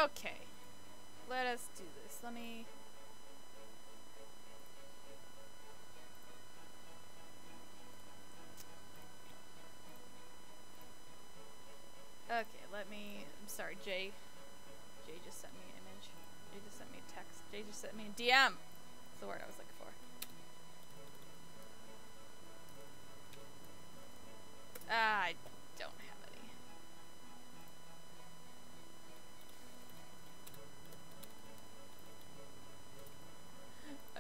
Okay. Let us do this. Let me... Okay, let me... I'm sorry, Jay. Jay just sent me an image. Jay just sent me a text. Jay just sent me a DM. That's the word I was looking for. I don't have any.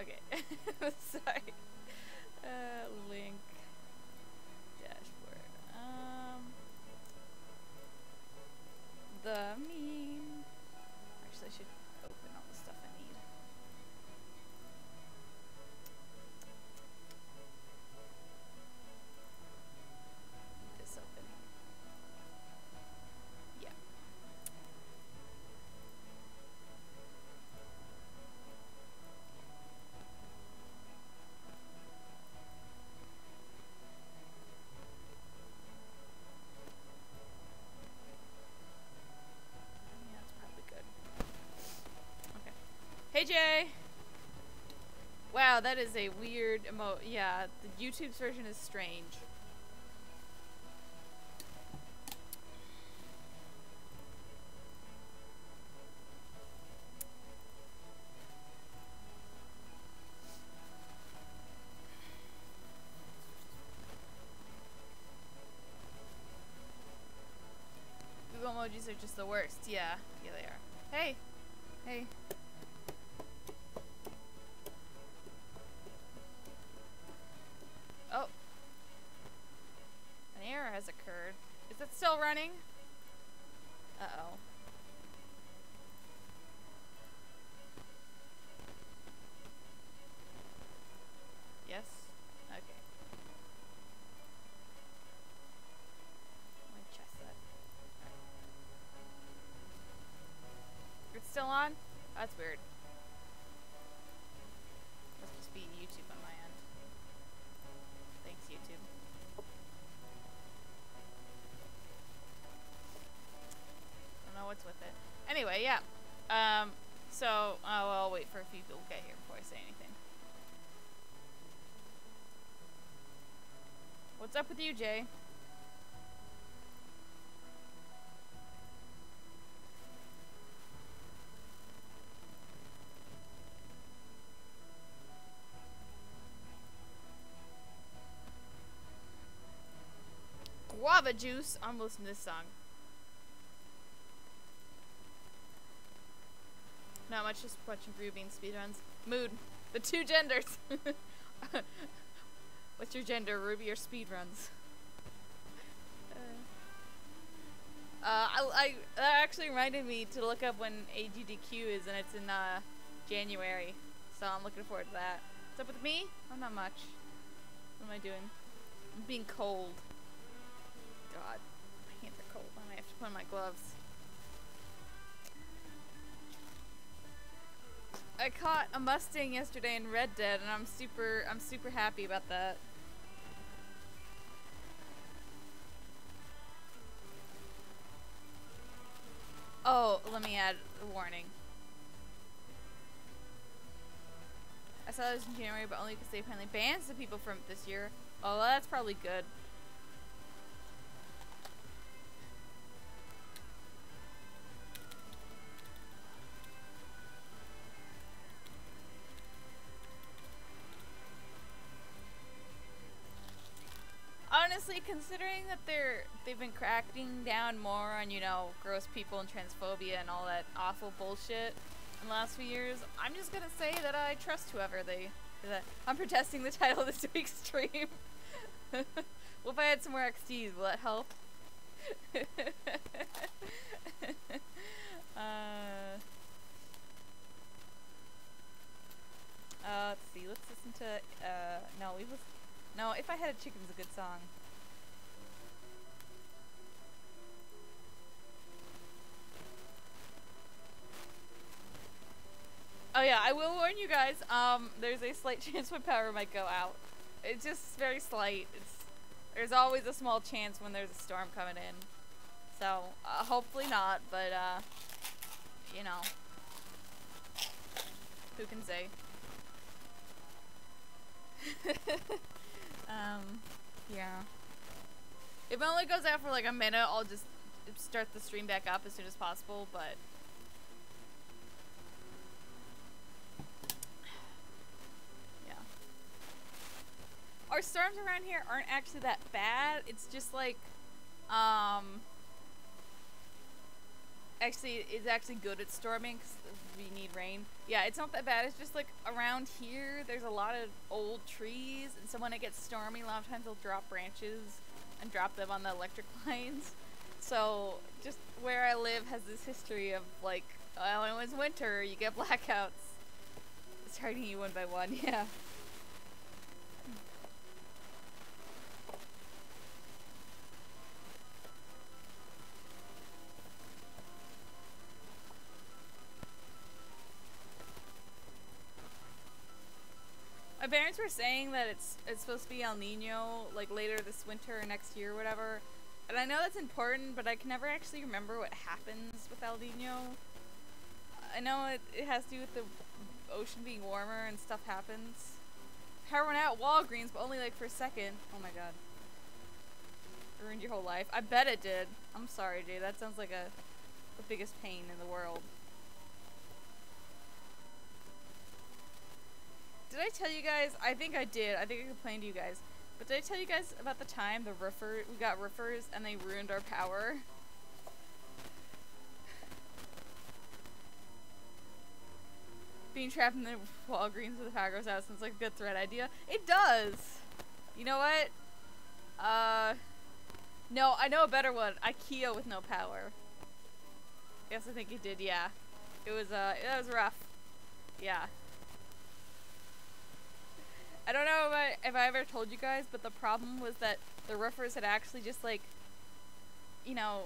Okay. Sorry. Link. Dashboard. The meme. Actually, I should open all the stuff I need. This open. Yeah. Yeah, that's probably good. Okay. Hey, Jay! Wow, that is a weird yeah, the YouTube's version is strange. Google emojis are just the worst. Yeah. Yeah, they are. Hey! Hey. Oh. An error has occurred. Is it still running? Uh-oh. Yes? Okay. Let me check that. Right. It's still on? That's weird. Must just be YouTube on my end. Thanks, YouTube. I don't know what's with it. Anyway, yeah. So, I'll wait for a few people to get here before I say anything. What's up with you, Jay? Guava juice. I'm listening to this song. Not much, just watching Groovy and speedruns. Mood. The two genders. What's your gender, Ruby or speedruns? That actually reminded me to look up when AGDQ is, and it's in January. So I'm looking forward to that. What's up with me? Oh, not much. What am I doing? I'm being cold. God, my hands are cold. I might have to put on my gloves. I caught a Mustang yesterday in Red Dead, and I'm super happy about that. Oh, let me add a warning. I saw this in January, but only because they apparently banned some people from it this year. Oh, well, that's probably good. Honestly, considering that they've been cracking down more on, you know, gross people and transphobia and all that awful bullshit in the last few years, I'm just gonna say that I trust whoever I'm protesting the title of this week's stream. Well, if I had some more XDs, will that help? Let's see. Let's listen to. No, If I Had a Chicken's a good song. Oh yeah, I will warn you guys. There's a slight chance my power might go out. It's just very slight. There's always a small chance when there's a storm coming in. So hopefully not, but you know, who can say? Yeah. If it only goes out for like a minute, I'll just start the stream back up as soon as possible, but... yeah. Our storms around here aren't actually that bad. It's just like, actually, it's actually good at storming because we need rain. Yeah, it's not that bad. It's just like around here, there's a lot of old trees, and so when it gets stormy, a lot of times they'll drop branches and drop them on the electric lines. So just where I live has this history of like, when it's winter, you get blackouts. It's hurting you one by one, yeah. My parents were saying that it's supposed to be El Nino, like later this winter or next year or whatever. And I know that's important, but I can never actually remember what happens with El Nino. I know it has to do with the ocean being warmer and stuff happens. Power went out at Walgreens, but only like for a second. Oh my god. Ruined your whole life. I bet it did. I'm sorry, dude. That sounds like the biggest pain in the world. Did I tell you guys? I think I did. I think I complained to you guys. But did I tell you guys about the time we got roofers and they ruined our power? Being trapped in the Walgreens with the power goes out sounds like a good thread idea. It does! You know what? No, I know a better one. IKEA with no power. Yes, I think it did, yeah. It was rough. Yeah. I don't know if I ever told you guys, but the problem was that the roofers had actually just like, you know,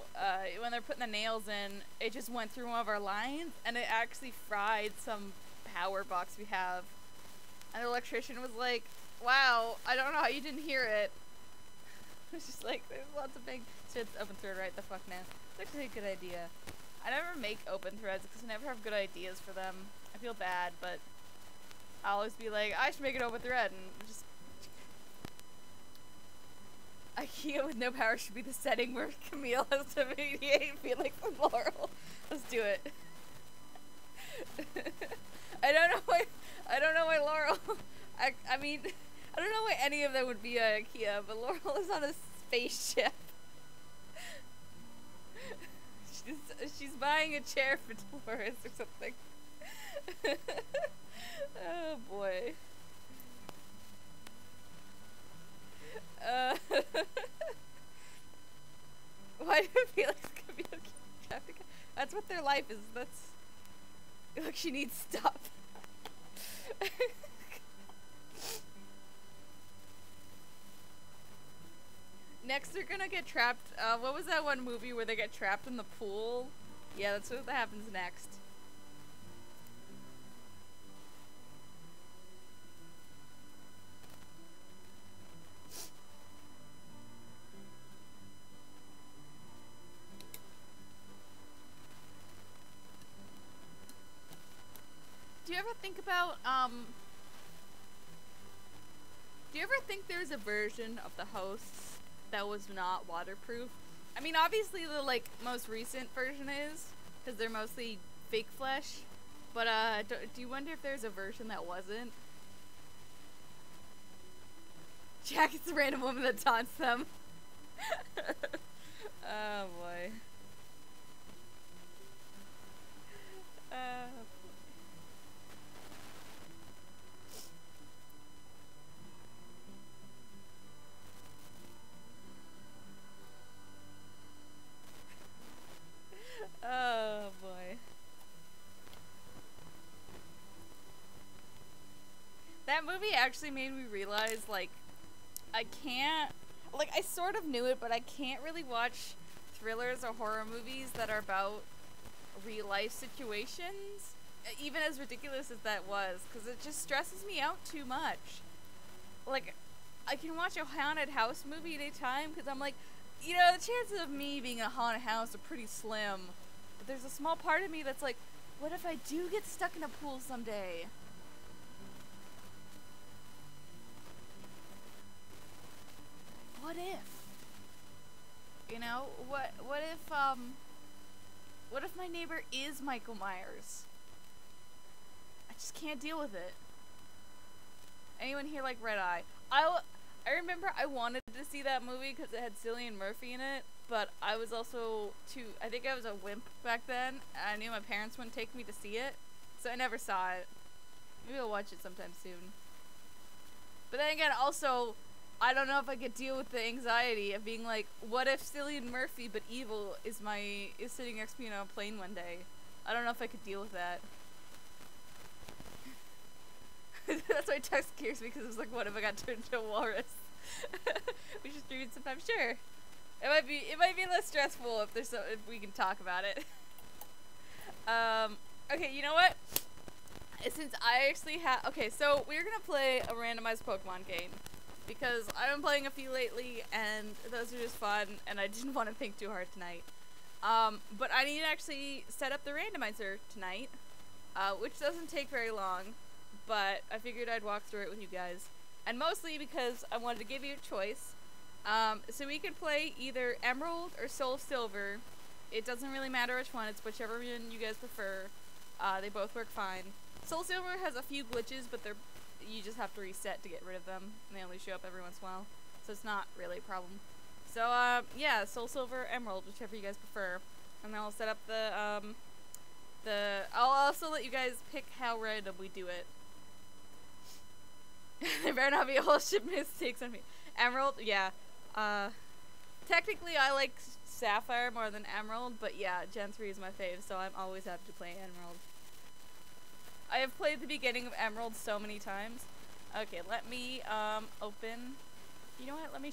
when they're putting the nails in, it just went through one of our lines, and it actually fried some power box we have. And the electrician was like, wow, I don't know how you didn't hear it. It's just like, there's lots of big... So it's open thread right the fuck now. It's actually a good idea. I never make open threads because I never have good ideas for them. I feel bad, but... I'll always be like, I should make an open thread, and just... IKEA with no power should be the setting where Camille has to mediate Felix and Laurel. Let's do it. I don't know why Laurel... I mean, I don't know why any of them would be IKEA, but Laurel is on a spaceship. She's buying a chair for Dolores or something. Oh boy. Why do Felix Camille keep traffic? That's what their life is. That's... Look, she needs stuff. Next, they're gonna get trapped. What was that one movie where they get trapped in the pool? Yeah, that's what happens next. Do you ever think about, do you ever think there's a version of the hosts that was not waterproof? I mean, obviously the, like, most recent version is, because they're mostly fake flesh, but, do you wonder if there's a version that wasn't? Jack is the random woman that taunts them. Oh, boy. Oh boy. That movie actually made me realize, like, I can't, like, I sort of knew it, but I can't really watch thrillers or horror movies that are about real life situations, even as ridiculous as that was, because it just stresses me out too much. Like, I can watch a haunted house movie at a time, because I'm like, you know, the chances of me being in a haunted house are pretty slim. there's a small part of me that's like, what if I do get stuck in a pool someday? What if? You know, what if my neighbor is Michael Myers? I just can't deal with it. Anyone here like Red Eye? I remember I wanted to see that movie because it had Cillian Murphy in it, but I was also I think I was a wimp back then. I knew my parents wouldn't take me to see it, so I never saw it. Maybe I'll watch it sometime soon. But then again, also, I don't know if I could deal with the anxiety of being like, what if Cillian Murphy but evil is sitting next to me on a plane one day? I don't know if I could deal with that. That's why text scares me, because it was like, what if I got turned into a walrus? We should stream it sometime. Sure. It might be less stressful if we can talk about it. Okay, you know what? Since I actually okay, so we're gonna play a randomized Pokemon game because I've been playing a few lately, and those are just fun, and I didn't want to think too hard tonight. But I need to actually set up the randomizer tonight, which doesn't take very long. But I figured I'd walk through it with you guys. And mostly because I wanted to give you a choice. So we could play either Emerald or Soul Silver. It doesn't really matter which one, it's whichever one you guys prefer. They both work fine. Soul Silver has a few glitches, but you just have to reset to get rid of them. And they only show up every once in a while. So it's not really a problem. So, yeah, Soul Silver, Emerald, whichever you guys prefer. And then I'll set up I'll also let you guys pick how random we do it. There better not be a whole shit mistakes on me. Emerald, yeah. Technically I like Sapphire more than Emerald, but yeah, Gen 3 is my fave, so I'm always happy to play Emerald. I have played the beginning of Emerald so many times. Okay, let me open. You know what? Let me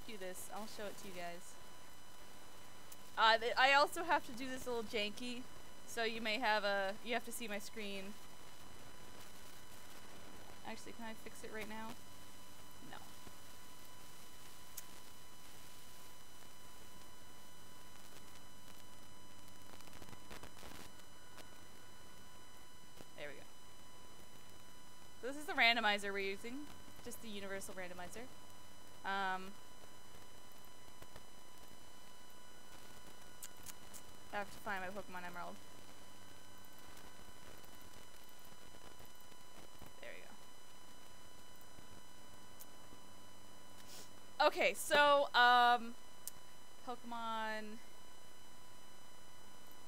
do this. I'll show it to you guys. I also have to do this a little janky, so you have to see my screen. Actually, can I fix it right now? No. There we go. So this is the randomizer we're using. Just the universal randomizer. I have to find my Pokemon Emerald. Okay, so, Pokemon,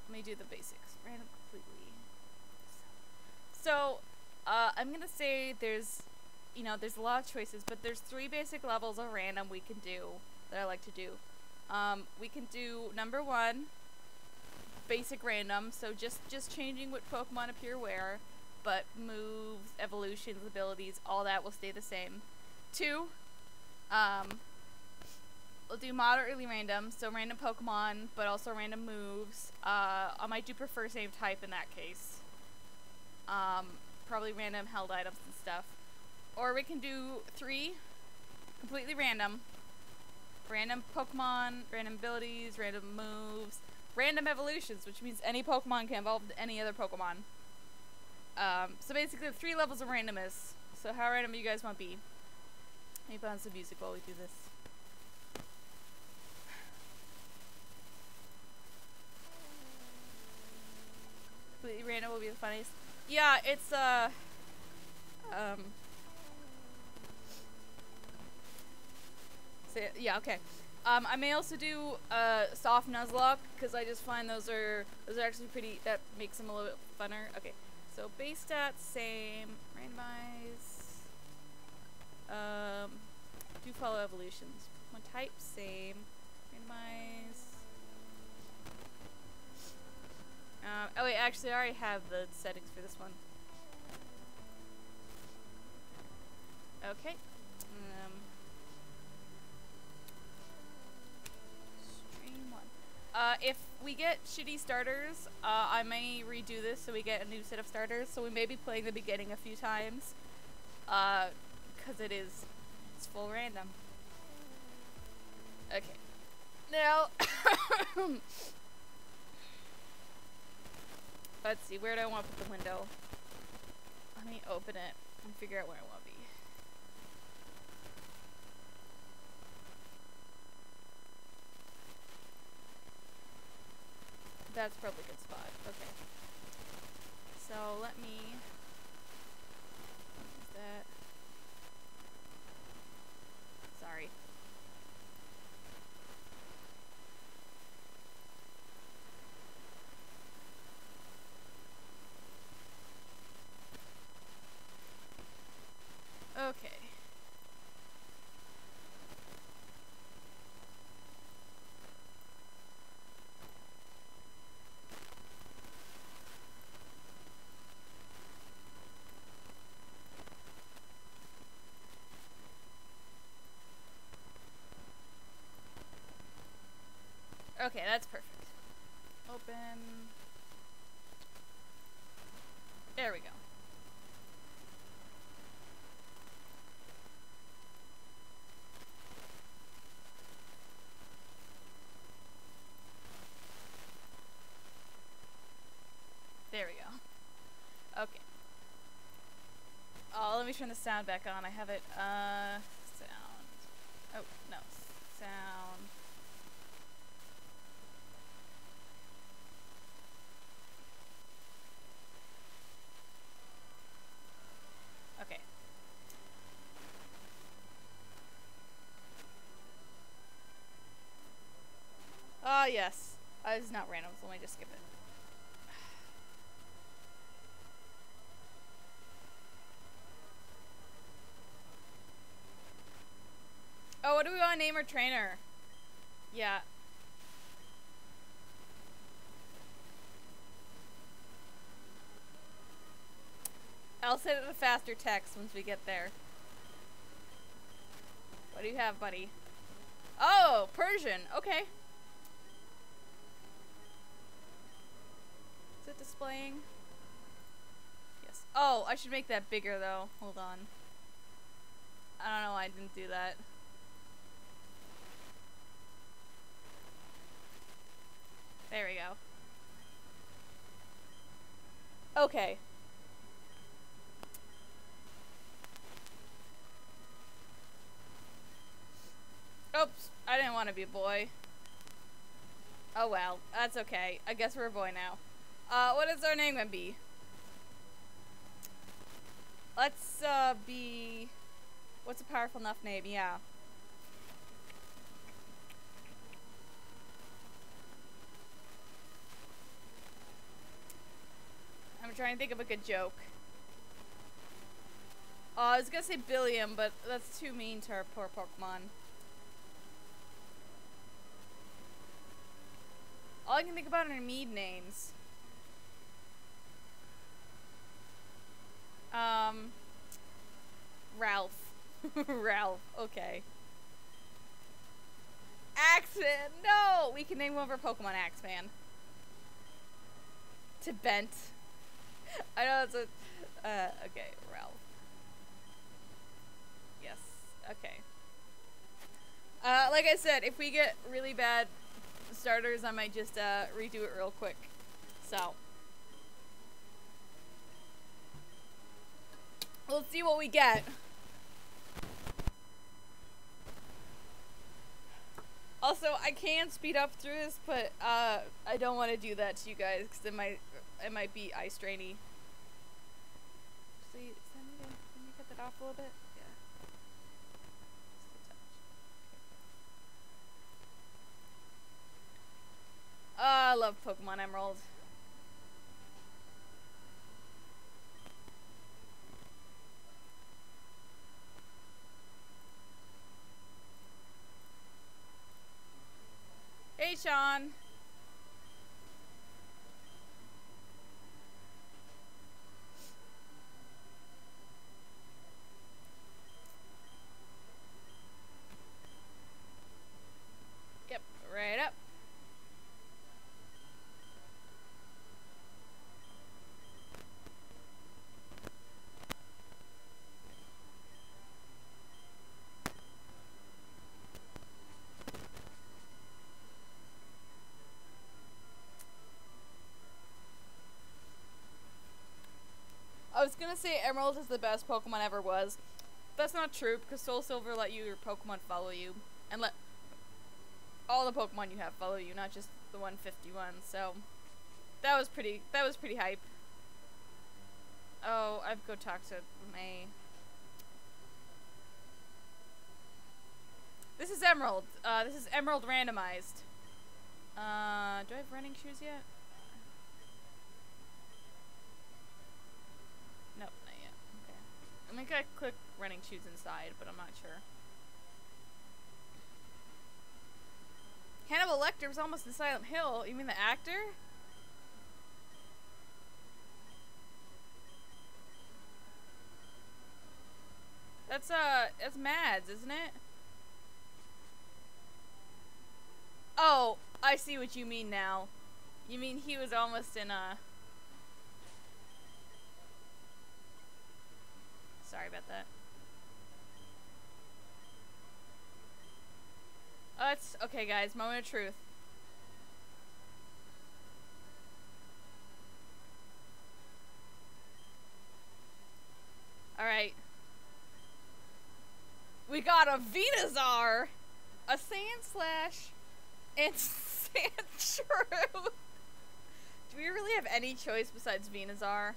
let me do the basics, random completely. So, I'm gonna say there's a lot of choices, but there's 3 basic levels of random we can do, that I like to do. We can do number 1, basic random, so just changing what Pokemon appear where, but moves, evolutions, abilities, all that will stay the same. 2, we'll do moderately random, so random Pokemon, but also random moves. I might do prefer same type in that case. Probably random held items and stuff. Or we can do 3, completely random. Random Pokemon, random abilities, random moves, random evolutions, which means any Pokemon can evolve to any other Pokemon. So basically 3 levels of randomness. So how random do you guys want to be? Let me put on some music while we do this. Completely random will be the funniest. Yeah, it's so yeah, okay. I may also do soft Nuzlocke because I just find those are actually pretty. That makes them a little bit funner. Okay, so base stats same, randomize. Do follow evolutions. One type same, randomize. Oh wait, actually I already have the settings for this one. Okay. Stream 1. If we get shitty starters, I may redo this so we get a new set of starters. So we may be playing the beginning a few times. Because it's full random. Okay. Now, Let's see, where do I want to put the window? Let me open it and figure out where I want to be. That's probably a good spot. Okay. So let me use that. Sorry. Okay. Okay, that's perfect. Open. There we go. There we go. Okay. Oh, let me turn the sound back on. I have it, sound. Oh, no. Sound. Okay. Oh, yes. It's not random, so let me just skip it. Oh, what do we want to name our trainer? Yeah. I'll send it a faster text once we get there. What do you have, buddy? Oh, Persian. Okay. Is it displaying? Yes. Oh, I should make that bigger, though. Hold on. I don't know why I didn't do that. There we go. Okay. Oops, I didn't want to be a boy. Oh well, that's okay. I guess we're a boy now. What is our name gonna be? Let's, be... What's a powerful enough name? Yeah. I'm trying to think of a good joke. I was gonna say Billiam, but that's too mean to our poor Pokemon. All I can think about are mead names. Ralph. Ralph, okay. Axeman! No! We can name one of our Pokemon Axeman. To Bent. I know it's a... okay, Ralph. Yes, okay. Like I said, if we get really bad starters, I might just, redo it real quick. So. We'll see what we get. Also, I can speed up through this, but, I don't want to do that to you guys, because it might be eye strainy. Actually, can you cut that off a little bit? Yeah. Just a touch. I love Pokemon Emerald. Hey, Sean. Yep, right up. gonna say Emerald is the best Pokemon ever was. That's not true because Soul Silver let your Pokemon follow you and let all the Pokemon you have follow you, not just the 151. So that was pretty hype. Oh, I've go talk to May. This is Emerald. This is Emerald randomized. Do I have running shoes yet? Nope, not yet. Okay. I think I click running shoes inside, but I'm not sure. Hannibal Lecter was almost in Silent Hill. You mean the actor? That's Mads, isn't it? Oh, I see what you mean now. You mean he was almost in Sorry about that. Oh, it's okay, guys. Moment of truth. Alright. We got a Venusaur, a Sandslash, and Sandshrew. Do we really have any choice besides Venusaur?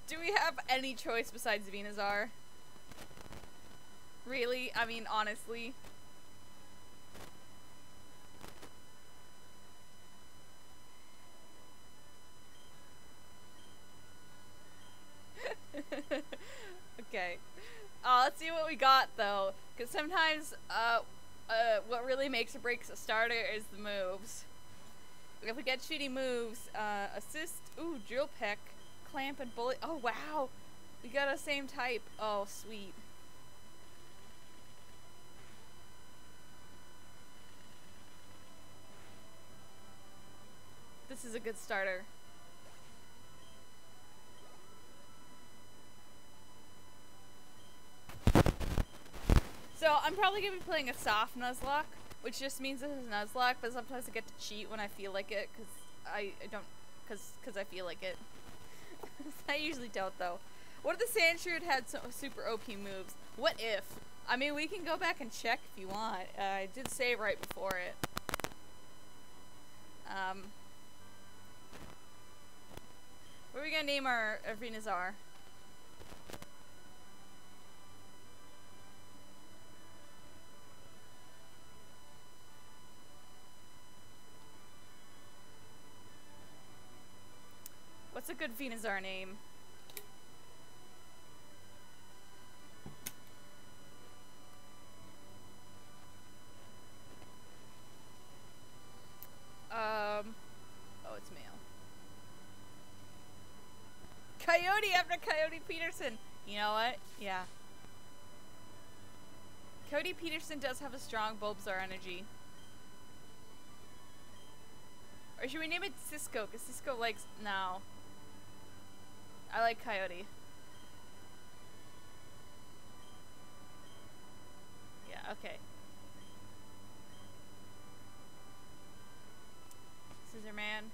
Do we have any choice besides Venusaur? Really? I mean, honestly. Okay. Let's see what we got, though. Because sometimes, what really makes or breaks a starter is the moves. If we get shitty moves, assist, ooh, drill peck, clamp, and bullet. Oh, wow! We got a same type. Oh, sweet. This is a good starter. So, I'm probably going to be playing a soft Nuzlocke, which just means this is Nuzlocke, but sometimes I get to cheat when I feel like it, because I don't, because I feel like it. I usually don't, though. What if the Sandshrew had some super OP moves? What if? I mean, we can go back and check if you want. I did save right before it. What are we going to name our Venusaur? What's a good Venusaur name? Oh, it's male. Coyote after Coyote Peterson! You know what? Yeah. Coyote Peterson does have a strong Bulbasaur energy. Or should we name it Cisco? Because Cisco likes... No. I like Coyote. Yeah, okay. Scissor Man.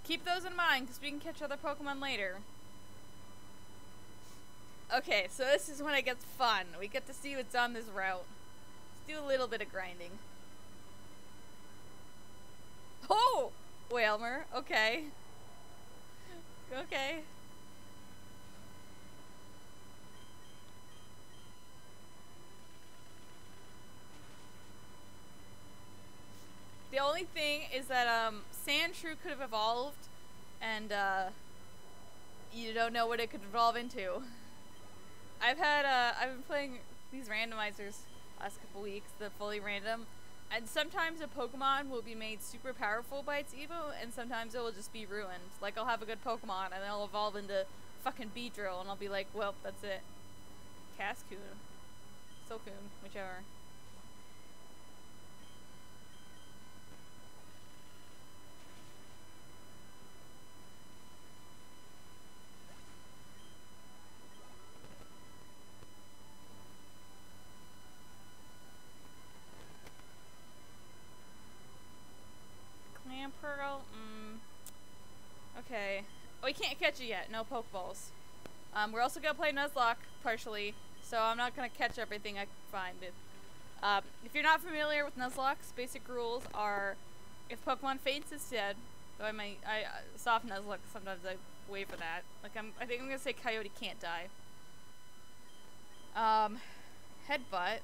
Keep those in mind, because we can catch other Pokemon later. Okay, so this is when it gets fun. We get to see what's on this route. Let's do a little bit of grinding. Oh! Whalmer, okay. Okay. The only thing is that, Sandshrew could have evolved, and, you don't know what it could evolve into. I've been playing these randomizers last couple weeks, the fully random, and sometimes a Pokemon will be made super powerful by its evo, and sometimes it will just be ruined. Like, I'll have a good Pokemon, and it'll evolve into fucking Beedrill, and I'll be like, well, that's it. Cascoon. Silcoon, whichever. Pearl? Okay. Oh, we can't catch it yet. No Pokeballs. We're also gonna play Nuzlocke, partially, so I'm not gonna catch everything I find. If you're not familiar with Nuzlocke's basic rules are, if Pokemon faints, it's dead. So I soft Nuzlocke, sometimes I wait for that. Like, I think I'm gonna say Coyote can't die. Headbutt.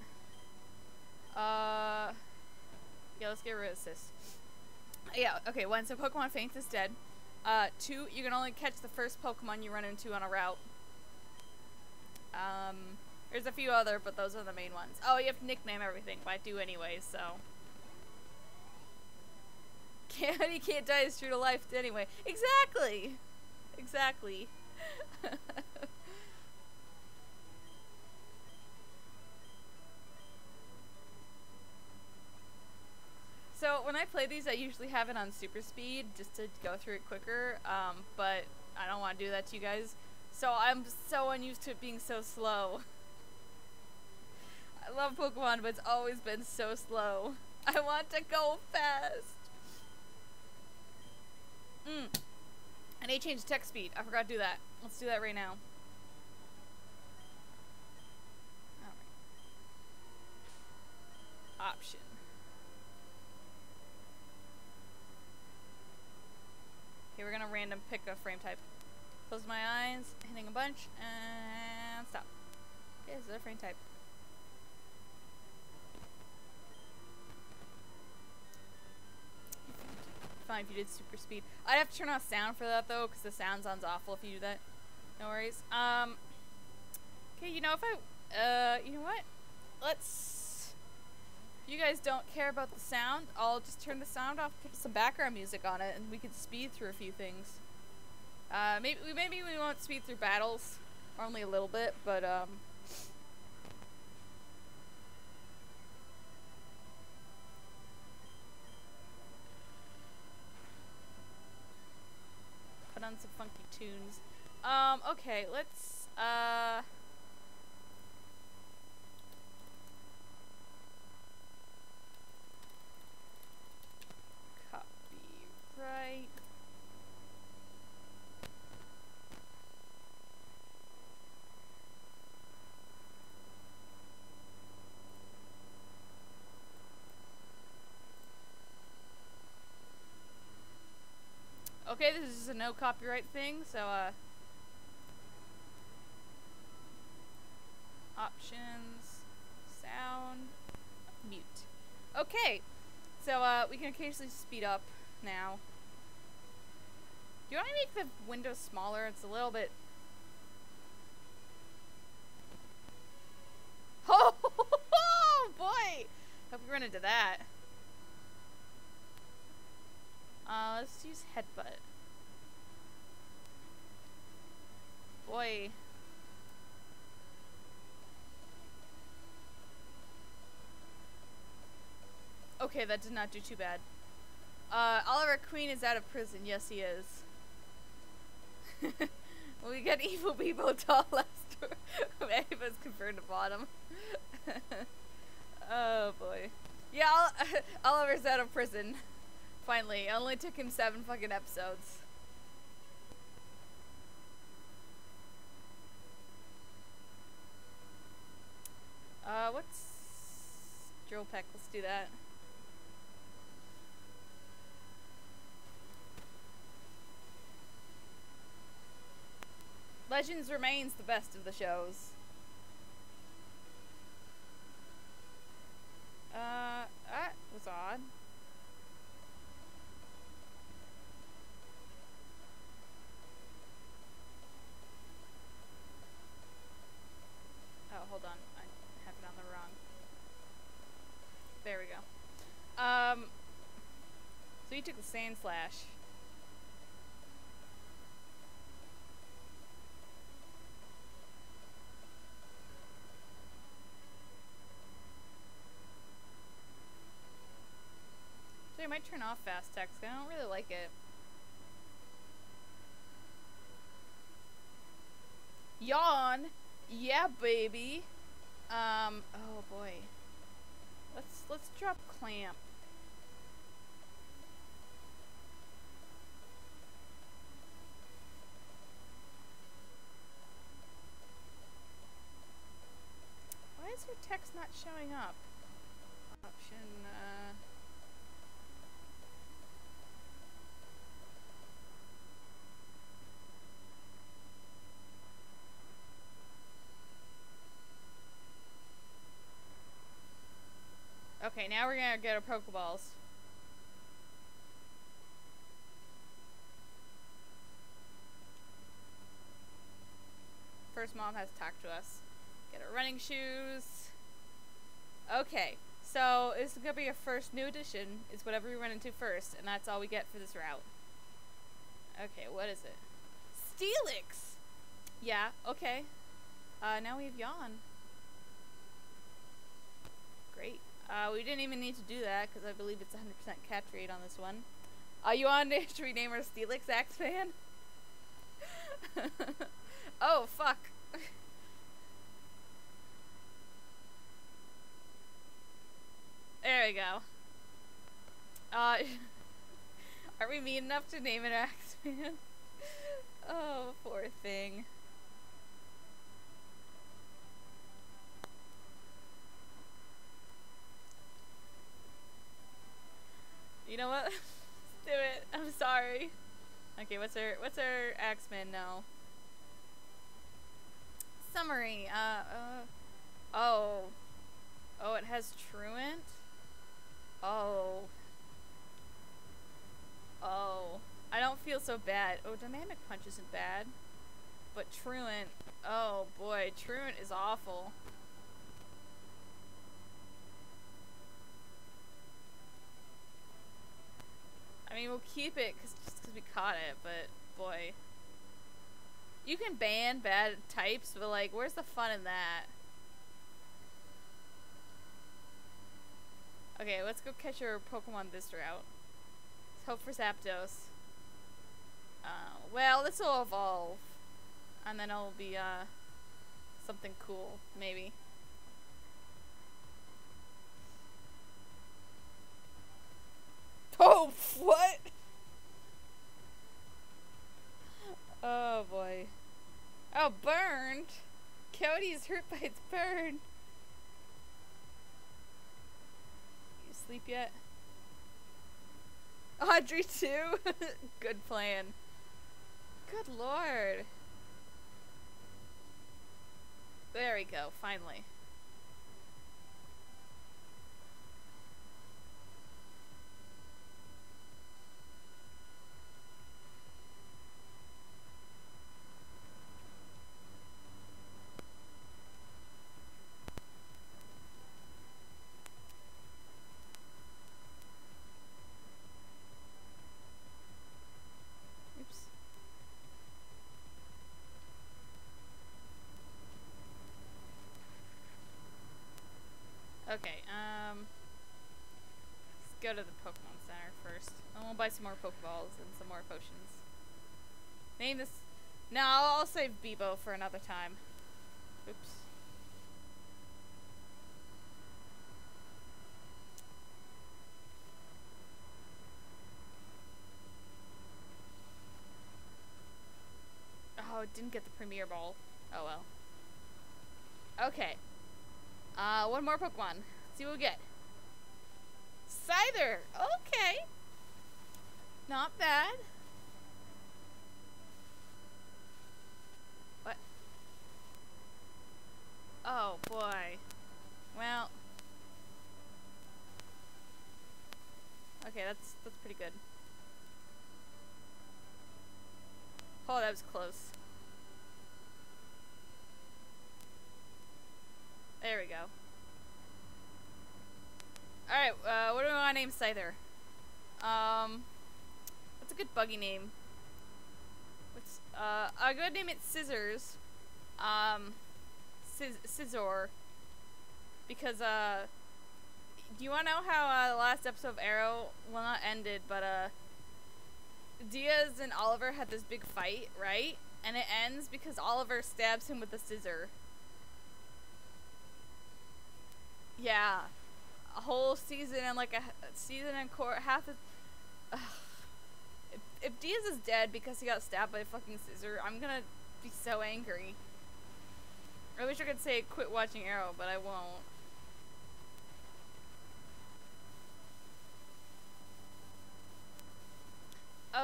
Yeah, let's get rid of this. Yeah, okay, 1, so Pokemon faints is dead. 2, you can only catch the first Pokemon you run into on a route. There's a few other, but those are the main ones. Oh, you have to nickname everything, but I do anyway, so. Coyote can't die is true to life anyway. Exactly! Exactly. So when I play these, I usually have it on super speed just to go through it quicker, but I don't want to do that to you guys. So I'm so unused to it being so slow. I love Pokemon, but it's always been so slow. I want to go fast. I need to change text speed. I forgot to do that. Let's do that right now. Alright. Option. Okay, we're gonna random pick a frame type. Close my eyes, hitting a bunch, and stop. Okay, this is our frame type. Fine if you did super speed. I'd have to turn off sound for that though, because the sound sounds awful if you do that. No worries. Okay, you know, if you know what? If you guys don't care about the sound, I'll just turn the sound off, put some background music on it, and we can speed through a few things. Maybe we won't speed through battles, or only a little bit, but put on some funky tunes. Okay, let's copyright. Okay, this is a no copyright thing, so options, sound, mute. Okay, so we can occasionally speed up now. Do you want to make the window smaller? It's a little bit. Oh, boy! Hope we run into that. Let's use headbutt. Boy. Okay, that did not do too bad. Oliver Queen is out of prison. Yes, he is. We got evil people tall last Ava's confirmed to bottom. Oh boy. Yeah, Oliver's out of prison. Finally. It only took him 7 fucking episodes. What's Drill Peck? Let's do that. Legends remains the best of the shows. That was odd. Oh, hold on. I have it on the wrong. There we go. So you took the Sand Slash. I might turn off fast text. I don't really like it. Yawn. Yeah, baby. Oh boy. Let's drop Clamp. showing up? Option, Okay, now we're gonna get our Pokeballs. First mom has talked to us. Get our running shoes. Okay, so this is gonna be our first new addition. It's whatever we run into first, and that's all we get for this route. Okay, what is it? Steelix! Yeah, okay. Now we have Yawn. Great. We didn't even need to do that, because I believe it's 100% catch rate on this one. You want to rename her Steelix Axeman? Oh, fuck. There we go. Are we mean enough to name it Axeman? Oh, poor thing. You know what? Let's do it. I'm sorry. Okay, what's our Axeman now? Summary. Oh, it has Truant. Oh, I don't feel so bad. Oh, Dynamic Punch isn't bad, but Truant. Oh boy, Truant is awful. I mean, we'll keep it just because we caught it, but boy. You can ban bad types, but like, where's the fun in that? Okay, let's go catch our Pokemon this route. Let's hope for Zapdos. Well, this will evolve. And then it'll be, something cool, maybe. Oh, what? Oh boy. Oh, burned? Cody's hurt by its burn. You asleep yet? Audrey too? Good plan. Good lord. There we go, finally. Okay, let's go to the Pokemon Center first. And we'll buy some more Pokeballs and some more potions. Name this... No, I'll save Bebo for another time. Oops. Oh, it didn't get the Premier Ball. Oh well. Okay. One more Pokemon. See what we get. Scyther! Okay! Not bad. What? Oh, boy. Well. Okay, that's pretty good. Oh, that was close. There we go. Alright, what do we want to name Scyther? What's a good buggy name? What's, I'm gonna name it Scissors. Scizor. Because, do you want to know how, the last episode of Arrow, well, not ended, but, Diaz and Oliver had this big fight, right? And it ends because Oliver stabs him with a scissor. Yeah. A whole season and like a season and half of... If Diaz is dead because he got stabbed by a fucking scissor, I'm gonna be so angry. I wish I could say quit watching Arrow, but I won't.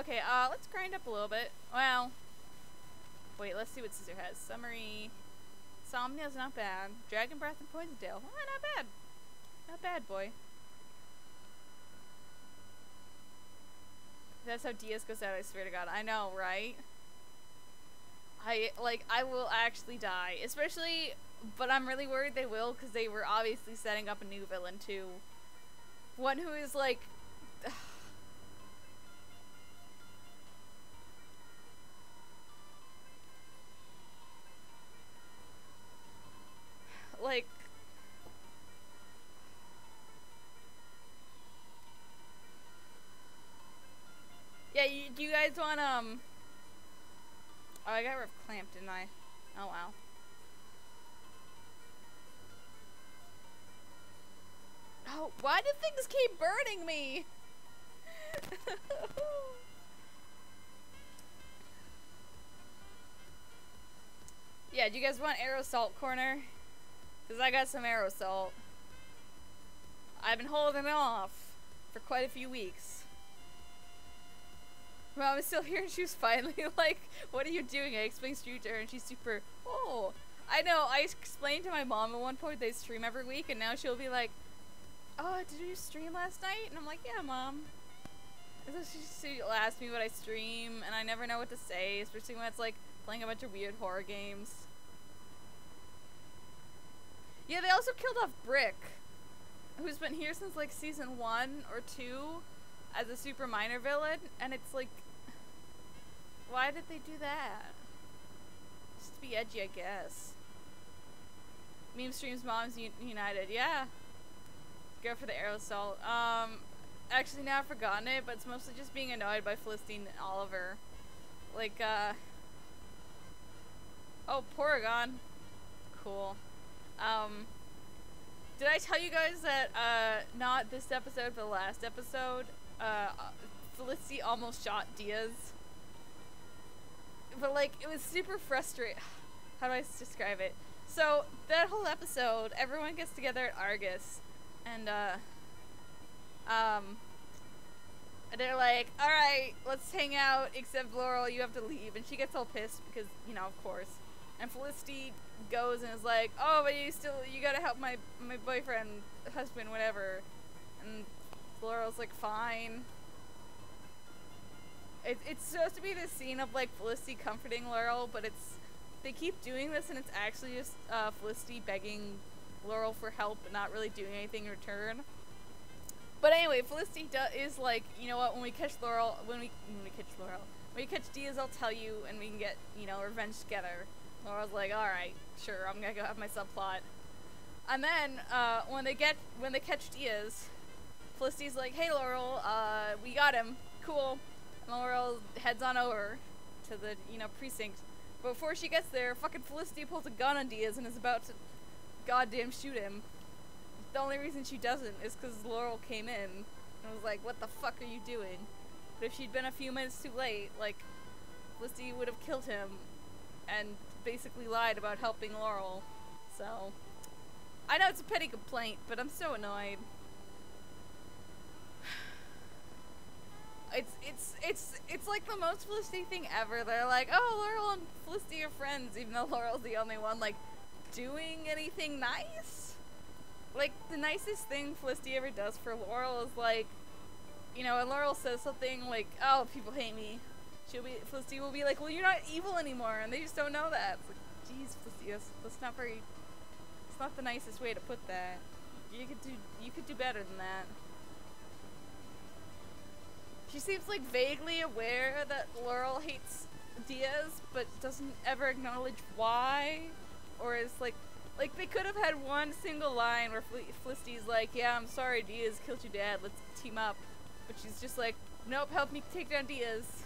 Okay, let's grind up a little bit. Well, wait, let's see what Scissor has. Summary. Somnia's not bad. Dragon Breath and Poison Tail. Oh, not bad. Not bad, boy. That's how Diaz goes out, I swear to God. I know, right? I will actually die. Especially, but I'm really worried they will, because they were obviously setting up a new villain, too. One who is, like... like... Yeah, do you guys want, Oh, I got rid of Clamp, didn't I? Oh, wow. Oh, why do things keep burning me? Yeah, do you guys want Arrow Salt Corner? Because I got some Arrow Salt. I've been holding it off for quite a few weeks. Mom is still here and she was finally like, what are you doing? I explained stream to her and she's super, oh. I know, I explained to my mom at one point they stream every week and now she'll be like, oh, did you stream last night? And I'm like, yeah, Mom. And so she'll ask me what I stream and I never know what to say, especially when it's like playing a bunch of weird horror games. Yeah, they also killed off Brick, who's been here since like season 1 or 2 as a super minor villain, and it's like, why did they do that? Just to be edgy, I guess. Meme streams, moms united, yeah. Go for the Arrow Salt. Actually now I've forgotten it, but it's mostly just being annoyed by Felicity and Oliver. Like, oh, Porygon. Cool. Did I tell you guys that, not this episode, but the last episode, Felicity almost shot Diaz? But, like, it was super frustrating. How do I describe it? So, that whole episode, everyone gets together at Argus, and, they're like, alright, let's hang out, except Laurel, you have to leave. And she gets all pissed because, you know, of course. And Felicity goes and is like, oh, but you gotta help my boyfriend, husband, whatever. And Laurel's like, fine. It's supposed to be this scene of, like, Felicity comforting Laurel, but they keep doing this and it's actually just, Felicity begging Laurel for help but not really doing anything in return. But anyway, Felicity is like, you know what, when we catch Diaz, I'll tell you and we can get, you know, revenge together. Laurel's like, alright, sure, I'm gonna go have my subplot. And then, when they catch Diaz, Felicity's like, hey Laurel, we got him, cool. And Laurel heads on over to the, you know, precinct. But before she gets there, fucking Felicity pulls a gun on Diaz and is about to goddamn shoot him. The only reason she doesn't is because Laurel came in and was like, what the fuck are you doing? But if she'd been a few minutes too late, like, Felicity would have killed him and basically lied about helping Laurel. So, I know it's a petty complaint, but I'm so annoyed. It's like the most Felicity thing ever. They're like, oh, Laurel and Felicity are friends, even though Laurel's the only one, like, doing anything nice? Like, the nicest thing Felicity ever does for Laurel is, like, you know, when Laurel says something like, oh, people hate me, Felicity will be like, well, you're not evil anymore, and they just don't know that. It's like, geez, Felicity, that's not very, it's not the nicest way to put that. You could do better than that. She seems, like, vaguely aware that Laurel hates Diaz, but doesn't ever acknowledge why, or is, like, they could have had one single line where Felicity's like, yeah, I'm sorry, Diaz killed your dad, let's team up. But she's just like, nope, help me take down Diaz.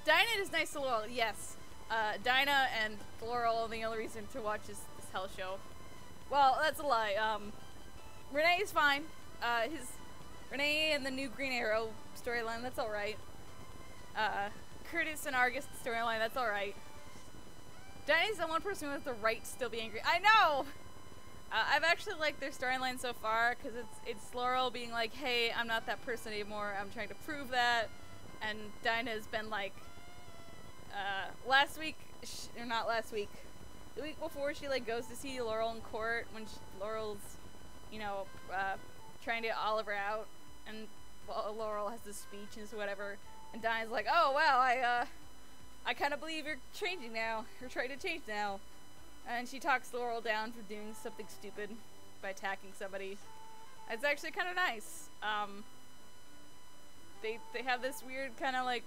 Dinah is nice to Laurel, yes. Dinah and Laurel are the only reason to watch this hell show. Well, that's a lie. Renee is fine. Renee and the new Green Arrow storyline, that's alright. Curtis and Argus storyline, that's alright. Dinah's the one person who has the right to still be angry. I know! I I've actually liked their storyline so far, because it's Laurel being like, hey, I'm not that person anymore, I'm trying to prove that, and Dinah's been like, last week, or not last week, the week before, she like goes to see Laurel in court when Laurel's, you know, trying to get Oliver out, and Laurel has this speech and whatever, and Dinah's like, oh wow, I kind of believe you're changing now, you're trying to change now, and she talks Laurel down for doing something stupid by attacking somebody. It's actually kind of nice. They have this weird kind of like,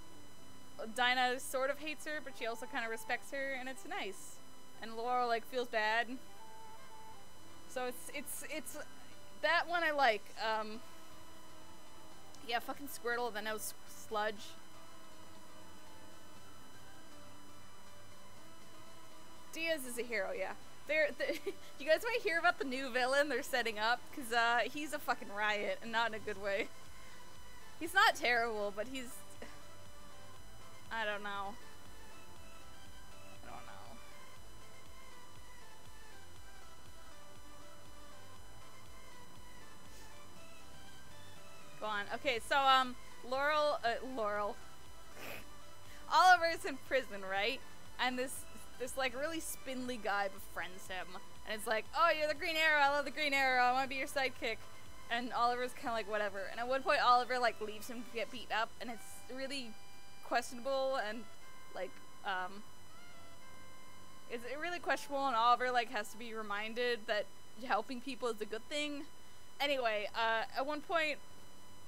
Dinah sort of hates her, but she also kind of respects her, and it's nice. And Laurel like feels bad. So it's that one I like. Yeah, fucking Squirtle, then no sludge. Diaz is a hero, yeah. You guys want to hear about the new villain they're setting up? Because he's a fucking riot, and not in a good way. He's not terrible, but he's... I don't know. Go on. Okay, so, Laurel... Oliver's in prison, right? And this like really spindly guy befriends him, and it's like, oh, you're the Green Arrow, I love the Green Arrow, I want to be your sidekick. And Oliver's kind of like, whatever. And at one point Oliver like leaves him to get beat up, and it's really questionable, and like it's really questionable, and Oliver like has to be reminded that helping people is a good thing. Anyway, at one point,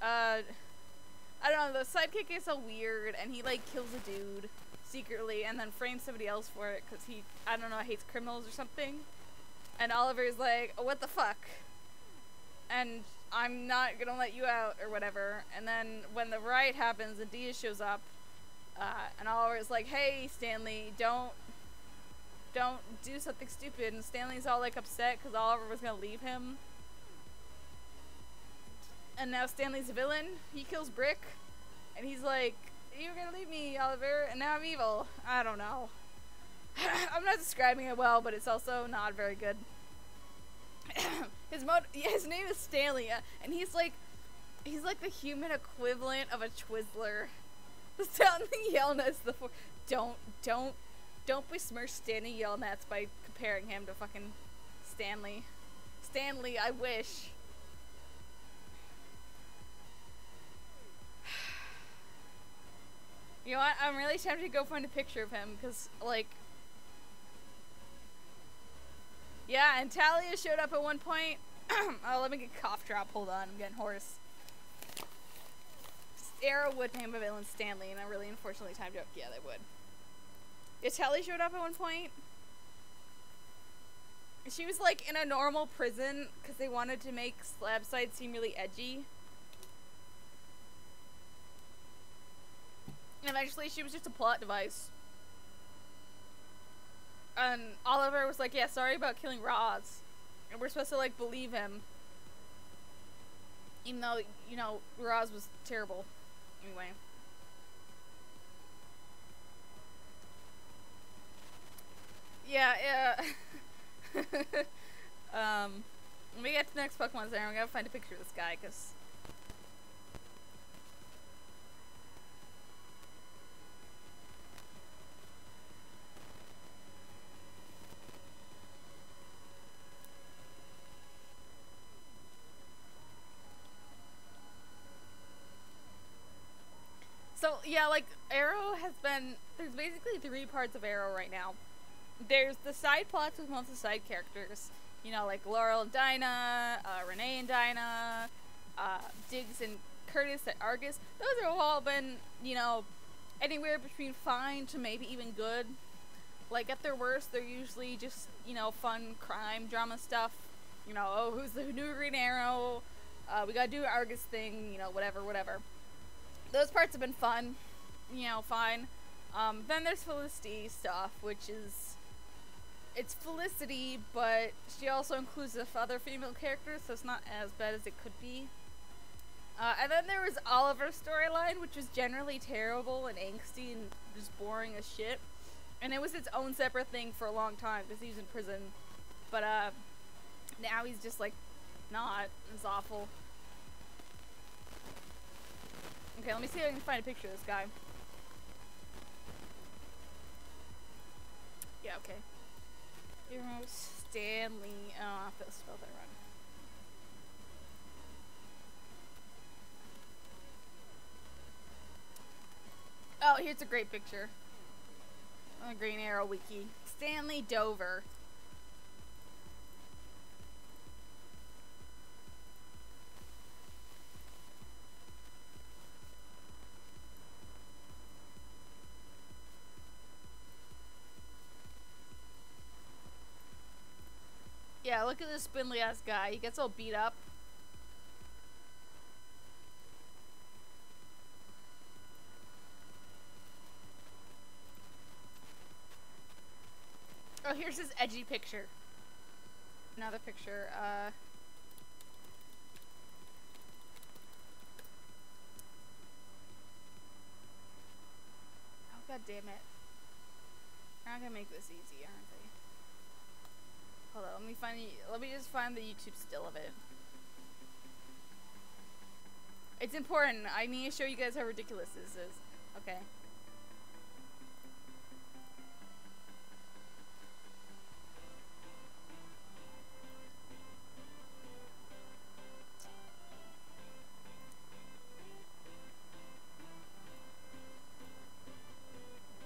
I don't know, the sidekick is so weird, and he like kills a dude secretly and then frames somebody else for it because he, I don't know, hates criminals or something. And Oliver's like, oh, what the fuck? And I'm not gonna let you out or whatever. And then when the riot happens and Diaz shows up, and Oliver's like, hey, Stanley, don't do something stupid. And Stanley's all like upset because Oliver was gonna leave him. And now Stanley's a villain. He kills Brick. And he's like, you were gonna leave me, Oliver, and now I'm evil. I don't know. I'm not describing it well, but it's also not very good. His name is Stanley, and he's like the human equivalent of a Twizzler. Stanley Yelnats don't besmirch Stanley Yelnats by comparing him to fucking Stanley. Stanley, I wish. You know what? I'm really tempted to go find a picture of him, because, like... Yeah, and Talia showed up at one point. Oh, let me get a cough drop. Hold on, I'm getting hoarse. Arrow would name a villain Stanley, and I really unfortunately timed out. Yeah, they would. Yeah, Talia showed up at one point. She was, like, in a normal prison, because they wanted to make Slabside seem really edgy. And eventually she was just a plot device. And Oliver was like, yeah, sorry about killing Roz. And we're supposed to, like, believe him. Even though, you know, Roz was terrible. Anyway. Yeah, yeah. When we get to the next Pokemon Center, we gotta find a picture of this guy, because... So, yeah, like, Arrow has been... There's basically 3 parts of Arrow right now. There's the side plots with most of the side characters. You know, like Laurel and Dinah, Renee and Dinah, Diggs and Curtis at Argus. Those have all been, you know, anywhere between fine to maybe even good. Like, at their worst, they're usually just, you know, fun crime drama stuff. You know, oh, who's the new Green Arrow? We gotta do an Argus thing, you know, whatever, whatever. Those parts have been fun, you know, fine. Then there's Felicity stuff, which is... It's Felicity, but she also includes the other female characters, so it's not as bad as it could be. And then there was Oliver's storyline, which was generally terrible and angsty and just boring as shit. And it was its own separate thing for a long time, because he was in prison. But, Now he's just like, not. It's awful. Okay, let me see if I can find a picture of this guy. Yeah, okay. Heroes, Stanley. Oh, I have to spell that wrong. Oh, here's a great picture. On the Green Arrow wiki. Stanley Dover. Yeah, look at this spindly ass guy. He gets all beat up. Oh, here's his edgy picture. Another picture. Oh, god damn it. They're not gonna make this easy, aren't they? Hold on, let me just find the YouTube still of it. It's important. I need to show you guys how ridiculous this is. Okay.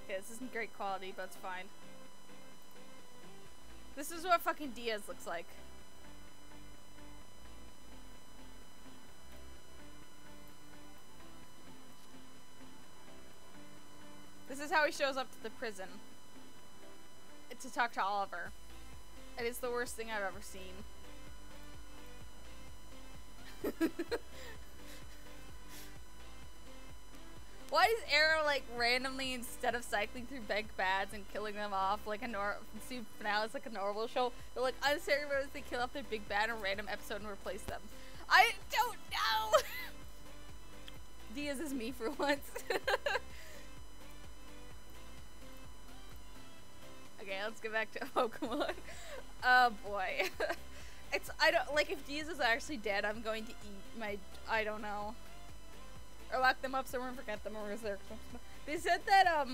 Okay, this isn't great quality, but it's fine. This is what fucking Diaz looks like. This is how he shows up to the prison. To talk to Oliver. It is the worst thing I've ever seen. Why does Arrow, like, randomly, instead of cycling through big bads and killing them off like a finale, it's like a normal show, they're like, unceremoniously kill off their big bad in a random episode and replace them? I don't know! Diaz is me for once. Okay, let's get back to Pokemon. Oh boy. I don't, like, if Diaz is actually dead, I'm going to eat my, I don't know. Or lock them up somewhere and forget them, or is there... They said that,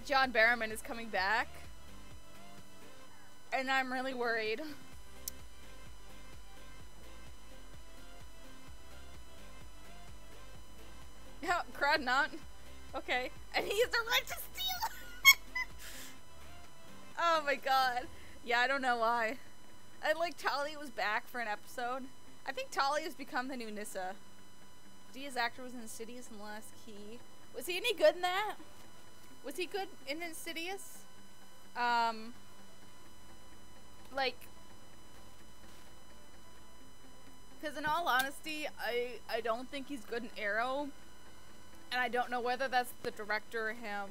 John Barrowman is coming back. And I'm really worried. Yeah, crowd not. Okay. And he's the right to steal! Oh my god. Yeah, I don't know why. And, like, Talia was back for an episode. I think Talia has become the new Nissa. Diaz actor was in Insidious and the Last Key. Was he any good in that? Was he good in Insidious? Like, because in all honesty, I don't think he's good in Arrow, and I don't know whether that's the director or him.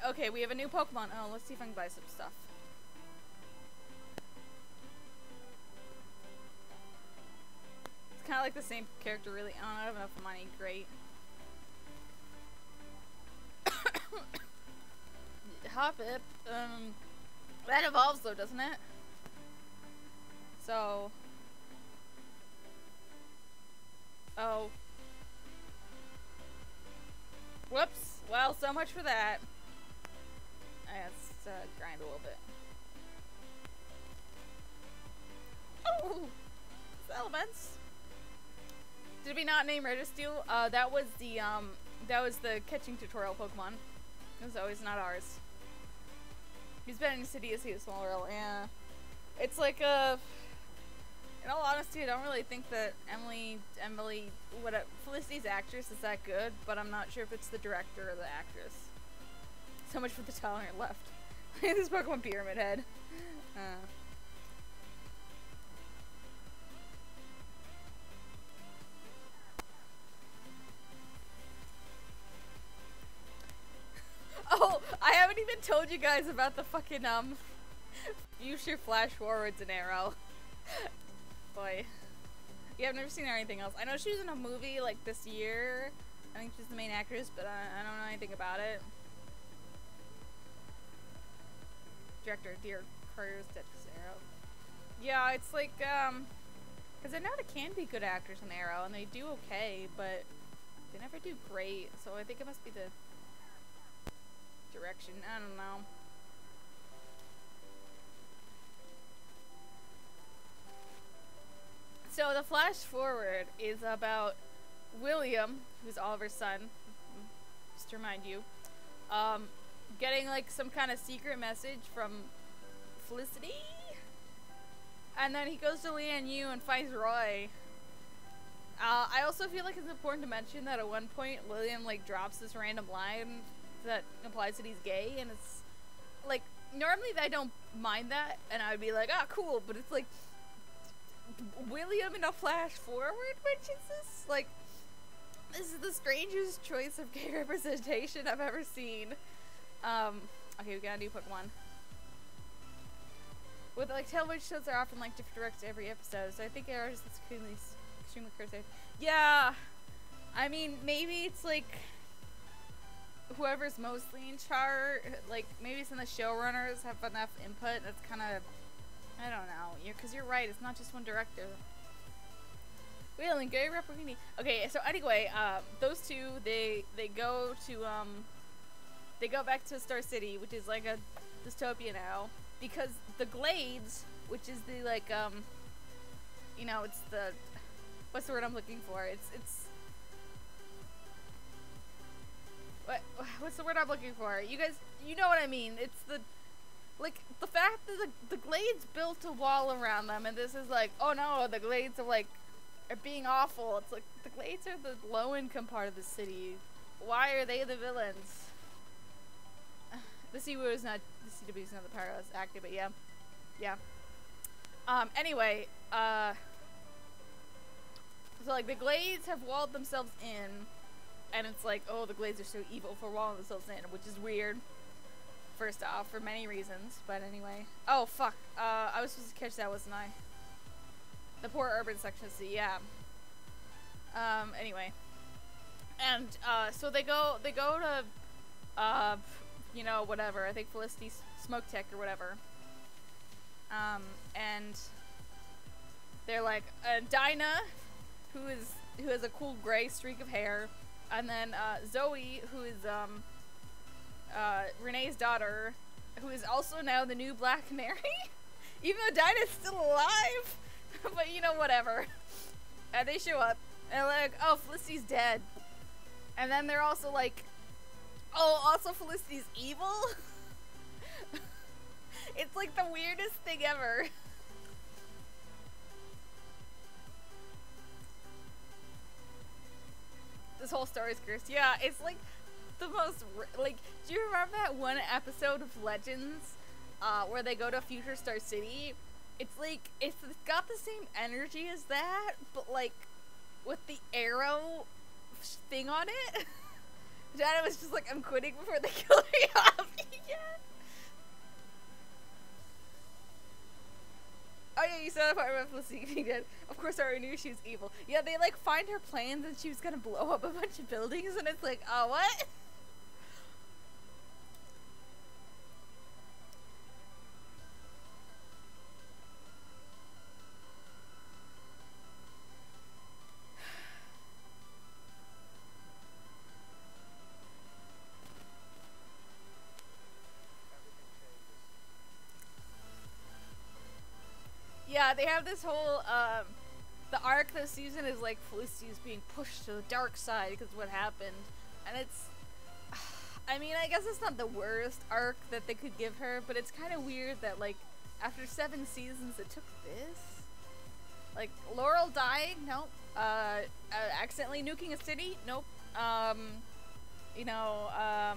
Okay, we have a new Pokemon. Oh, let's see if I can buy some stuff. It's kind of like the same character, really. Oh, I don't have enough money. Great. Hoppip. That evolves though, doesn't it? So. Oh. Whoops. Well, so much for that. Let's grind a little bit. Oh! Elements. Did we not name Registeel? That was the catching tutorial Pokemon. It was always not ours. He's been in Insidious, he was smaller, yeah. It's like a... In all honesty, I don't really think that Felicity's actress is that good, but I'm not sure if it's the director or the actress. So much for the tolerant left. This Pokemon Pyramid Head. Oh, I haven't even told you guys about the fucking, future flash forwards in Arrow. Boy. Yeah, I've never seen anything else. I know she was in a movie, like, this year, I think she's the main actress, but I don't know anything about it. Director, Dear Carter's Dead Arrow. Yeah, it's like, because I know there can be good actors in Arrow, and they do okay, but they never do great, so I think it must be the direction. I don't know. So the flash forward is about William, who's Oliver's son, just to remind you, getting like some kind of secret message from Felicity, and then he goes to Lian Yu and finds Roy. I also feel like it's important to mention that at one point William like drops this random line that implies that he's gay, and it's like normally I don't mind that, and I would be like, ah, cool, but it's like William in a flash forward, which is this like, this is the strangest choice of gay representation I've ever seen. Okay, we gotta do quick one. With like television shows are often like different directors every episode, so I think ours is extremely cursive. Yeah, I mean maybe it's like whoever's mostly in charge, like maybe some of the showrunners have enough input. That's kind of, I don't know. Because you're right. It's not just one director. Will and Gary Rapparini. Okay, so anyway, those two they go to they go back to Star City, which is like a dystopia now, because the Glades, which is the like you know, it's the, what's the word I'm looking for? It's what's the word I'm looking for? You guys, you know what I mean. It's the, like, the fact that the Glades built a wall around them, and this is like, oh no, the Glades are like, are being awful. It's like, the Glades are the low-income part of the city. Why are they the villains? The CW is not the part that's active, but yeah. Yeah. Anyway, so like, the Glades have walled themselves in, and it's like, oh, the Glades are so evil for walling themselves in, which is weird. First off, for many reasons, but anyway. Oh, fuck. I was supposed to catch that, wasn't I? The poor urban section, yeah. Anyway. And, so they go to, you know, whatever. I think Felicity's Smoke Tech or whatever. And they're like, Dinah, who has a cool gray streak of hair, and then, Zoe, who is, Renee's daughter, who is also now the new Black Canary, even though Dinah's still alive, but you know, whatever. And they show up, and they're like, oh, Felicity's dead. And then they're also like, oh, also Felicity's evil? It's like the weirdest thing ever. This whole story's cursed. Yeah, it's like the most, like, do you remember that one episode of Legends where they go to Future Star City? It's like, it's got the same energy as that, but like with the arrow thing on it. Janet was just like, I'm quitting before they kill me off. Yeah. Oh yeah, you saw that part about Felicity being dead. Of course I already knew she was evil. Yeah, they like find her plans and she was gonna blow up a bunch of buildings, and it's like, oh, what? Yeah, they have this whole, the arc this season is like Felicity is being pushed to the dark side because of what happened. And it's, I mean, I guess it's not the worst arc that they could give her, but it's kind of weird that, like, after 7 seasons it took this? Like, Laurel dying? Nope. Accidentally nuking a city? Nope. You know,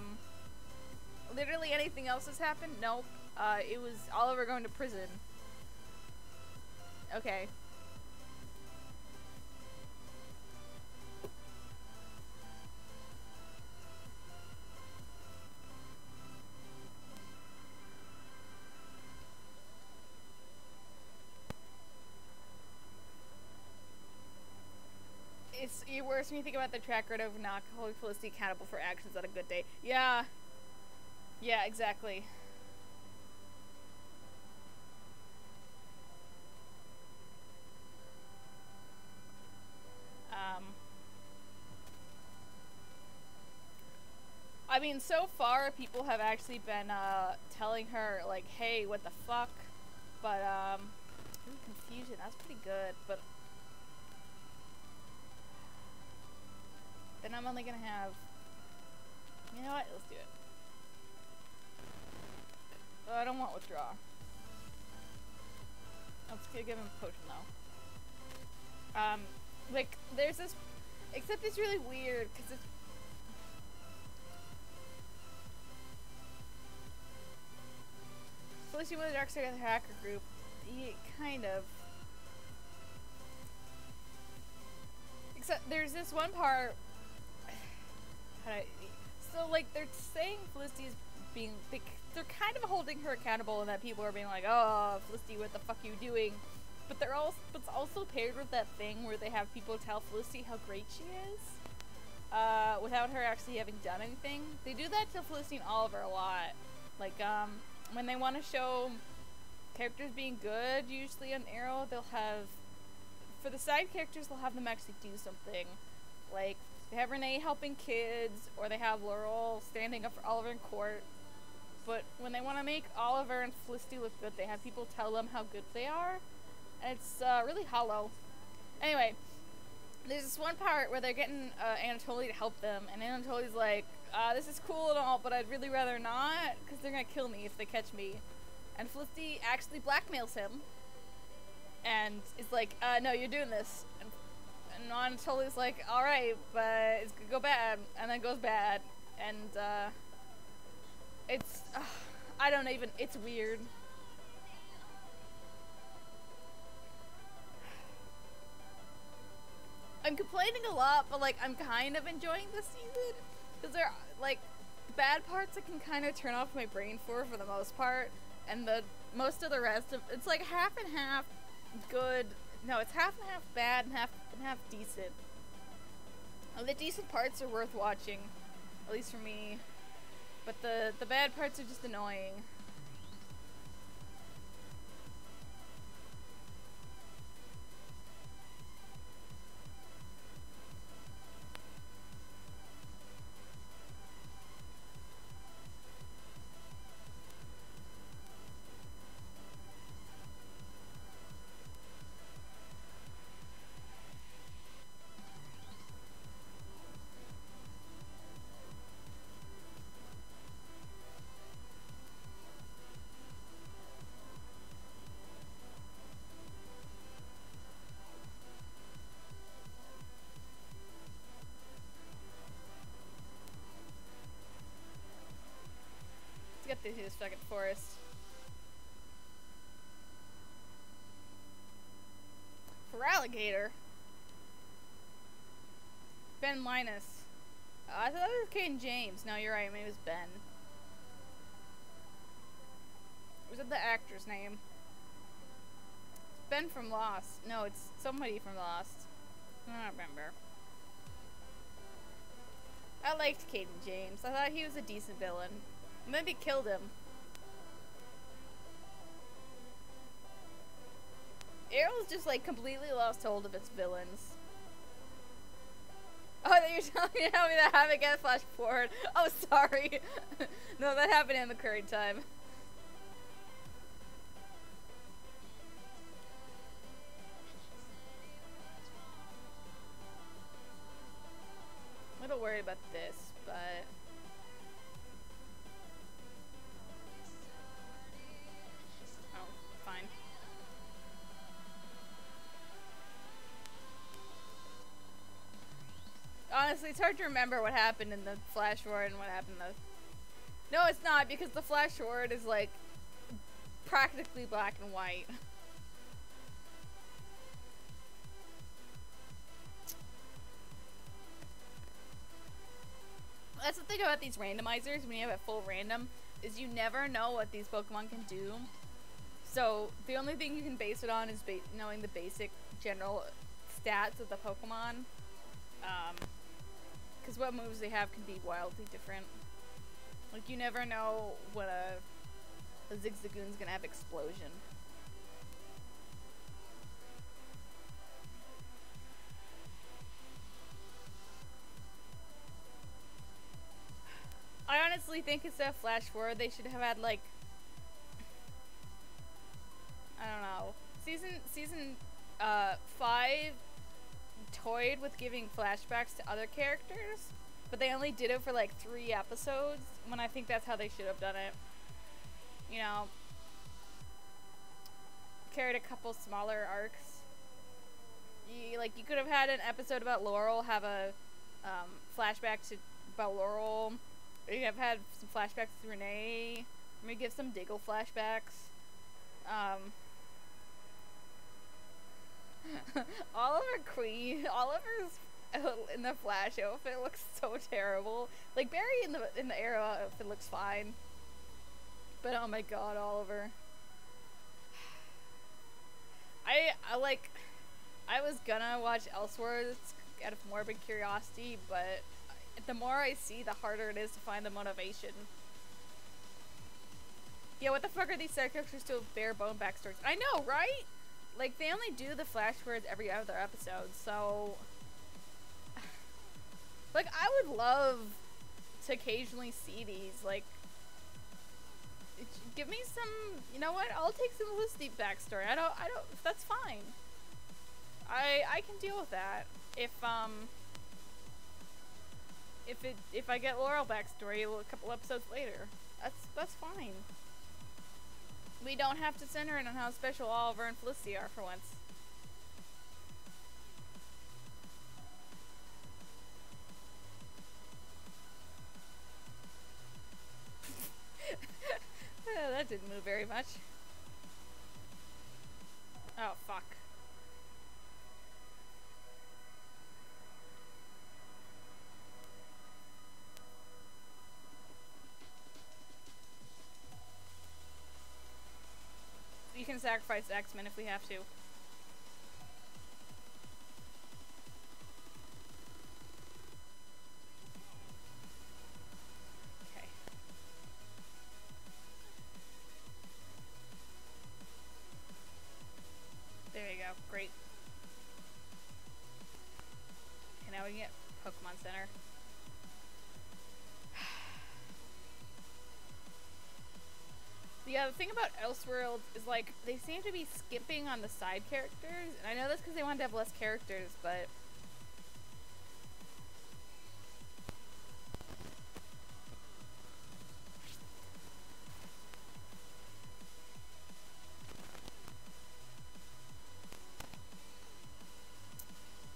literally anything else has happened? Nope. It was Oliver going to prison. Okay. It's, we're course, when you think about the track record of not holding Felicity accountable for actions on a good day. Yeah. Yeah, exactly. I mean, so far, people have actually been, telling her, like, hey, what the fuck? But, ooh, confusion, that's pretty good, but then I'm only gonna have, you know what, let's do it. Oh, I don't want withdraw. Let's give him a potion, though. Like, there's this, except it's really weird, because it's, Felicity with the dark side of the hacker group, kind of. Except there's this one part. So like they're saying Felicity's being, they're kind of holding her accountable, and that people are being like, "Oh, Felicity, what the fuck are you doing?" But it's also paired with that thing where they have people tell Felicity how great she is, without her actually having done anything. They do that to Felicity and Oliver a lot. Like, when they want to show characters being good, usually on Arrow, they'll have, for the side characters, they'll have them actually do something. Like, they have Renee helping kids, or they have Laurel standing up for Oliver in court. But when they want to make Oliver and Felicity look good, they have people tell them how good they are. And it's really hollow. Anyway, there's this one part where they're getting Anatoly to help them, and Anatoly's like, this is cool and all, but I'd really rather not, because they're gonna kill me if they catch me. And Felicity actually blackmails him, and is like, no, you're doing this. And Anatoly's like, alright, but it's gonna go bad, and then it goes bad. And, it's, I don't even, it's weird. I'm complaining a lot, but, like, I'm kind of enjoying this season. Because there are, like, bad parts I can kind of turn off my brain for the most part. And most of the rest of, it's like half and half good. No, it's half and half bad and half decent. And the decent parts are worth watching. At least for me. But the bad parts are just annoying. Let's get through this fucking forest. For alligator. Ben Linus. I thought it was Caden James. No, you're right. Maybe it was Ben. Was it the actor's name? It's Ben from Lost. No, it's somebody from Lost. I don't remember. I liked Caden James. I thought he was a decent villain. Maybe killed him. Arrow's just like completely lost hold of its villains. Oh, you're telling me that happened again, flash forward. Oh, sorry. No, that happened in the current time. I'm a little worried about this, but oh, fine. Honestly, it's hard to remember what happened in the flash forward and what happened in the... No, it's not, because the flash forward is, like, practically black and white. That's the thing about these randomizers, when you have it full random, is you never know what these Pokemon can do. So, the only thing you can base it on is knowing the basic general stats of the Pokemon. Because what moves they have can be wildly different. Like, you never know what a Zigzagoon's gonna have explosion. I honestly think instead of flash forward, they should have had, like, I don't know, season 5 toyed with giving flashbacks to other characters, but they only did it for like 3 episodes, when I think that's how they should have done it. You know, carried a couple smaller arcs. You could have had an episode about Laurel, have a flashback about Laurel. Or you have had some flashbacks to Renee. Maybe give some Diggle flashbacks. Oliver Queen. Oliver's in the Flash outfit looks so terrible. Like, Barry in the Arrow outfit looks fine. But oh my god, Oliver. I was gonna watch Elseworlds out of morbid curiosity, but the more I see, the harder it is to find the motivation. Yeah, what the fuck are these side characters to bare bone backstories? I know, right? Like, they only do the flash forwards every other episode, so... Like, I would love to occasionally see these, like... Give me some... You know what? I'll take some Felicity backstory. I don't... That's fine. I can deal with that. If I get Laurel backstory a couple episodes later. That's fine. We don't have to center in on how special Oliver and Felicity are for once. That didn't move very much. Oh, fuck. You can sacrifice X-Men if we have to. Okay. There you go. Great. Okay, now we can get Pokemon Center. Yeah, the thing about Elseworlds is, like, they seem to be skipping on the side characters, and I know that's because they wanted to have less characters, but...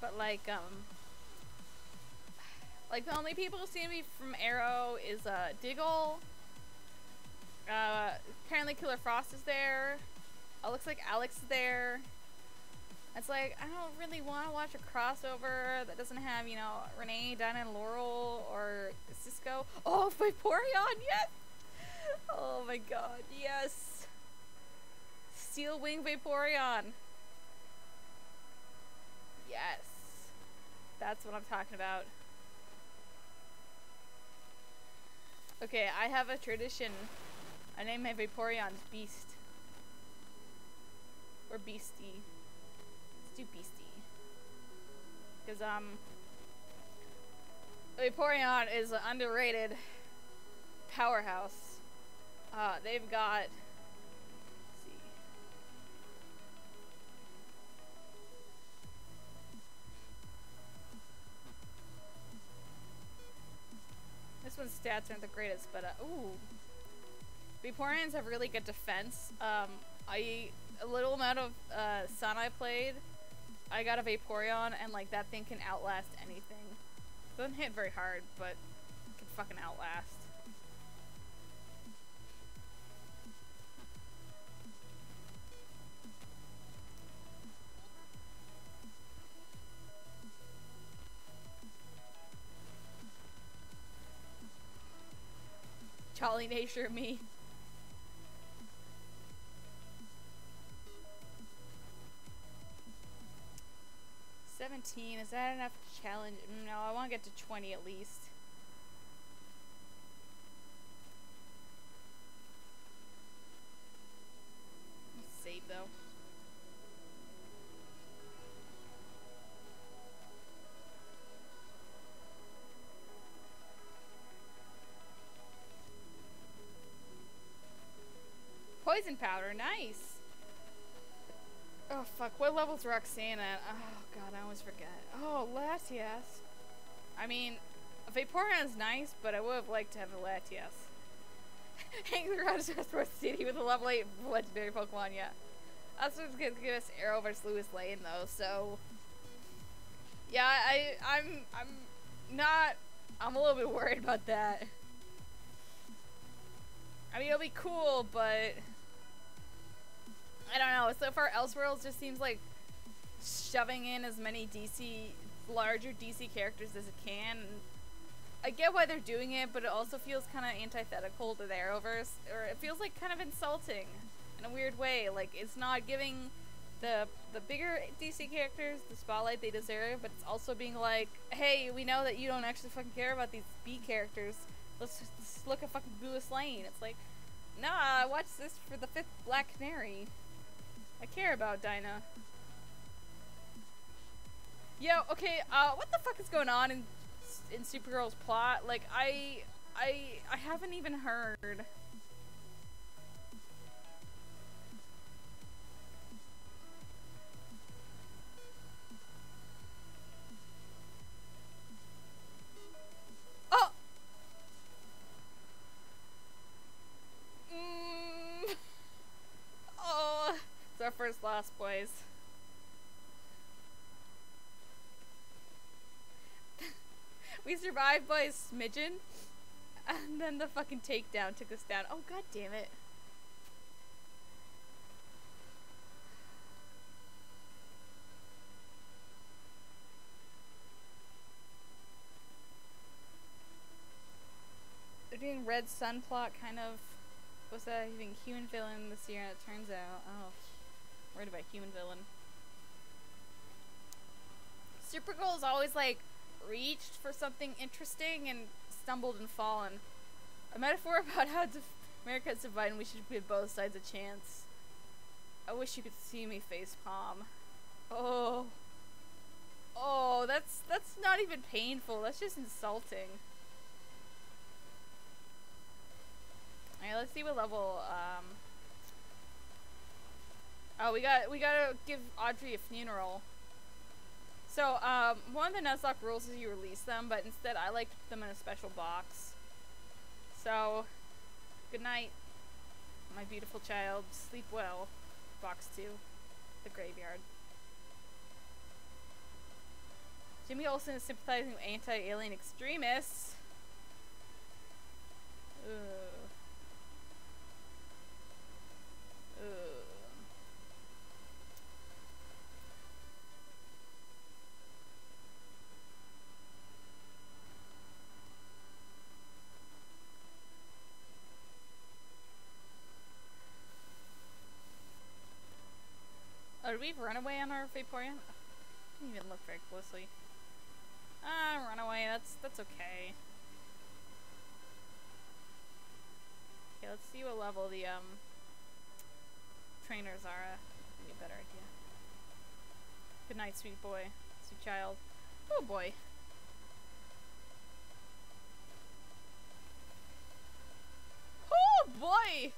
But, like, the only people who seem to be from Arrow is, Diggle. Apparently Killer Frost is there. It looks like Alex is there. It's like, I don't really want to watch a crossover that doesn't have, you know, Renee, Dinah, and Laurel, or Cisco. Oh, Vaporeon, yes! Oh my god, yes! Steel Wing Vaporeon. Yes. That's what I'm talking about. Okay, I have a tradition. I name my Vaporeons Beast. Or Beastie. Let's do Beastie. Because, Vaporeon is an underrated powerhouse. They've got... Let's see. This one's stats aren't the greatest, but, ooh. Vaporeons have really good defense. A little amount of Sun I played, I got a Vaporeon, and like that thing can outlast anything. Doesn't hit very hard, but it can fucking outlast. Jolly nature of me. 17, is that enough to challenge? No, I want to get to 20 at least. Let's save though. Poison powder, nice. Oh fuck, what level's Roxanne at? Oh god, I always forget. Oh, Latias. I mean, Vaporeon's nice, but I would have liked to have a Latias. Hanging around Transport City with a level 8 legendary Pokemon, yeah. That's what's gonna give us Arrow versus Lewis Lane though, so yeah, I'm a little bit worried about that. I mean, it'll be cool, but I don't know. So far, Elseworlds just seems like shoving in as many larger DC characters as it can. And I get why they're doing it, but it also feels kind of antithetical to the Arrowverse, or it feels like kind of insulting in a weird way. Like, it's not giving the bigger DC characters the spotlight they deserve, but it's also being like, hey, we know that you don't actually fucking care about these B characters. Let's look at fucking Lewis Lane. It's like, nah, I watched this for the 5th Black Canary. I care about Dinah. Yo, okay, what the fuck is going on in Supergirl's plot? Like, I haven't even heard. Oh! Oh! It's our first loss, boys. We survived by a smidgen, and then the fucking takedown took us down. Oh, god damn it. They're doing Red Sun plot, kind of. Was that even human villain this year? And it turns out, oh, worried about human villain. Supergirl is always like reached for something interesting and stumbled and fallen. A metaphor about how America is divided and we should give both sides a chance. I wish you could see me face palm. Oh. Oh, that's not even painful. That's just insulting. Alright, let's see what level, oh, we gotta give Audrey a funeral. So, one of the Nuzlocke rules is you release them, but instead I like to put them in a special box. So, good night, my beautiful child. Sleep well. Box 2. The graveyard. Jimmy Olsen is sympathizing with anti-alien extremists. Ugh. Ugh. Oh, did we run away on our Vaporeon? I didn't even look very closely. Run away. That's okay. Okay, let's see what level the trainers are. Give me a better idea. Good night, sweet boy, sweet child. Oh boy. Oh boy.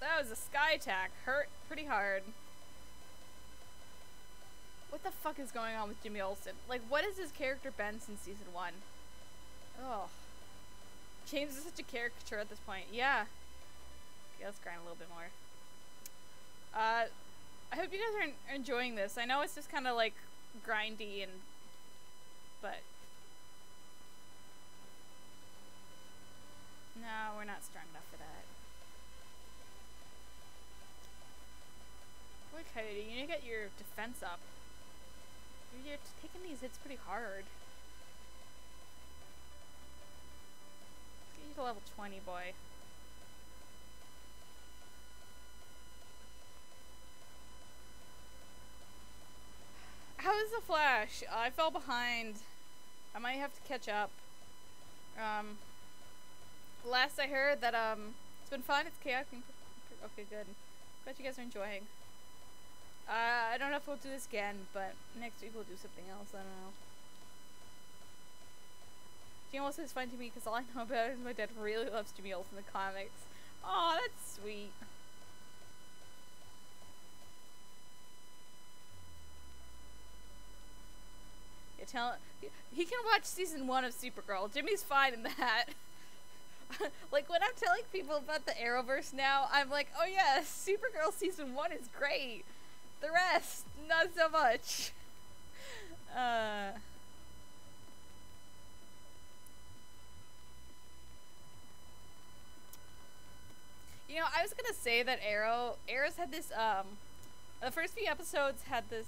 That was a sky attack. Hurt pretty hard. What the fuck is going on with Jimmy Olsen? Like, what has his character been since season 1? Oh. James is such a caricature at this point. Yeah. Okay, let's grind a little bit more. I hope you guys are enjoying this. I know it's just kind of like grindy and... but... no, we're not strong enough for that. Look, Coyote, you need to get your defense up. You're taking these hits pretty hard. Get He's a level 20 boy. How is the Flash? I fell behind. I might have to catch up. Last I heard that, it's been fun. It's chaotic. Okay, good. Glad you guys are enjoying. I don't know if we'll do this again, but next week we'll do something else. I don't know. Jamil says it's fun to me because all I know about it is my dad really loves Jimmy Olsen in the comics. Aw, that's sweet. He can watch season 1 of Supergirl. Jimmy's fine in that. Like, when I'm telling people about the Arrowverse now, I'm like, oh yeah, Supergirl season 1 is great. The rest, not so much. You know, I was gonna say that Arrow's had this, the first few episodes had this,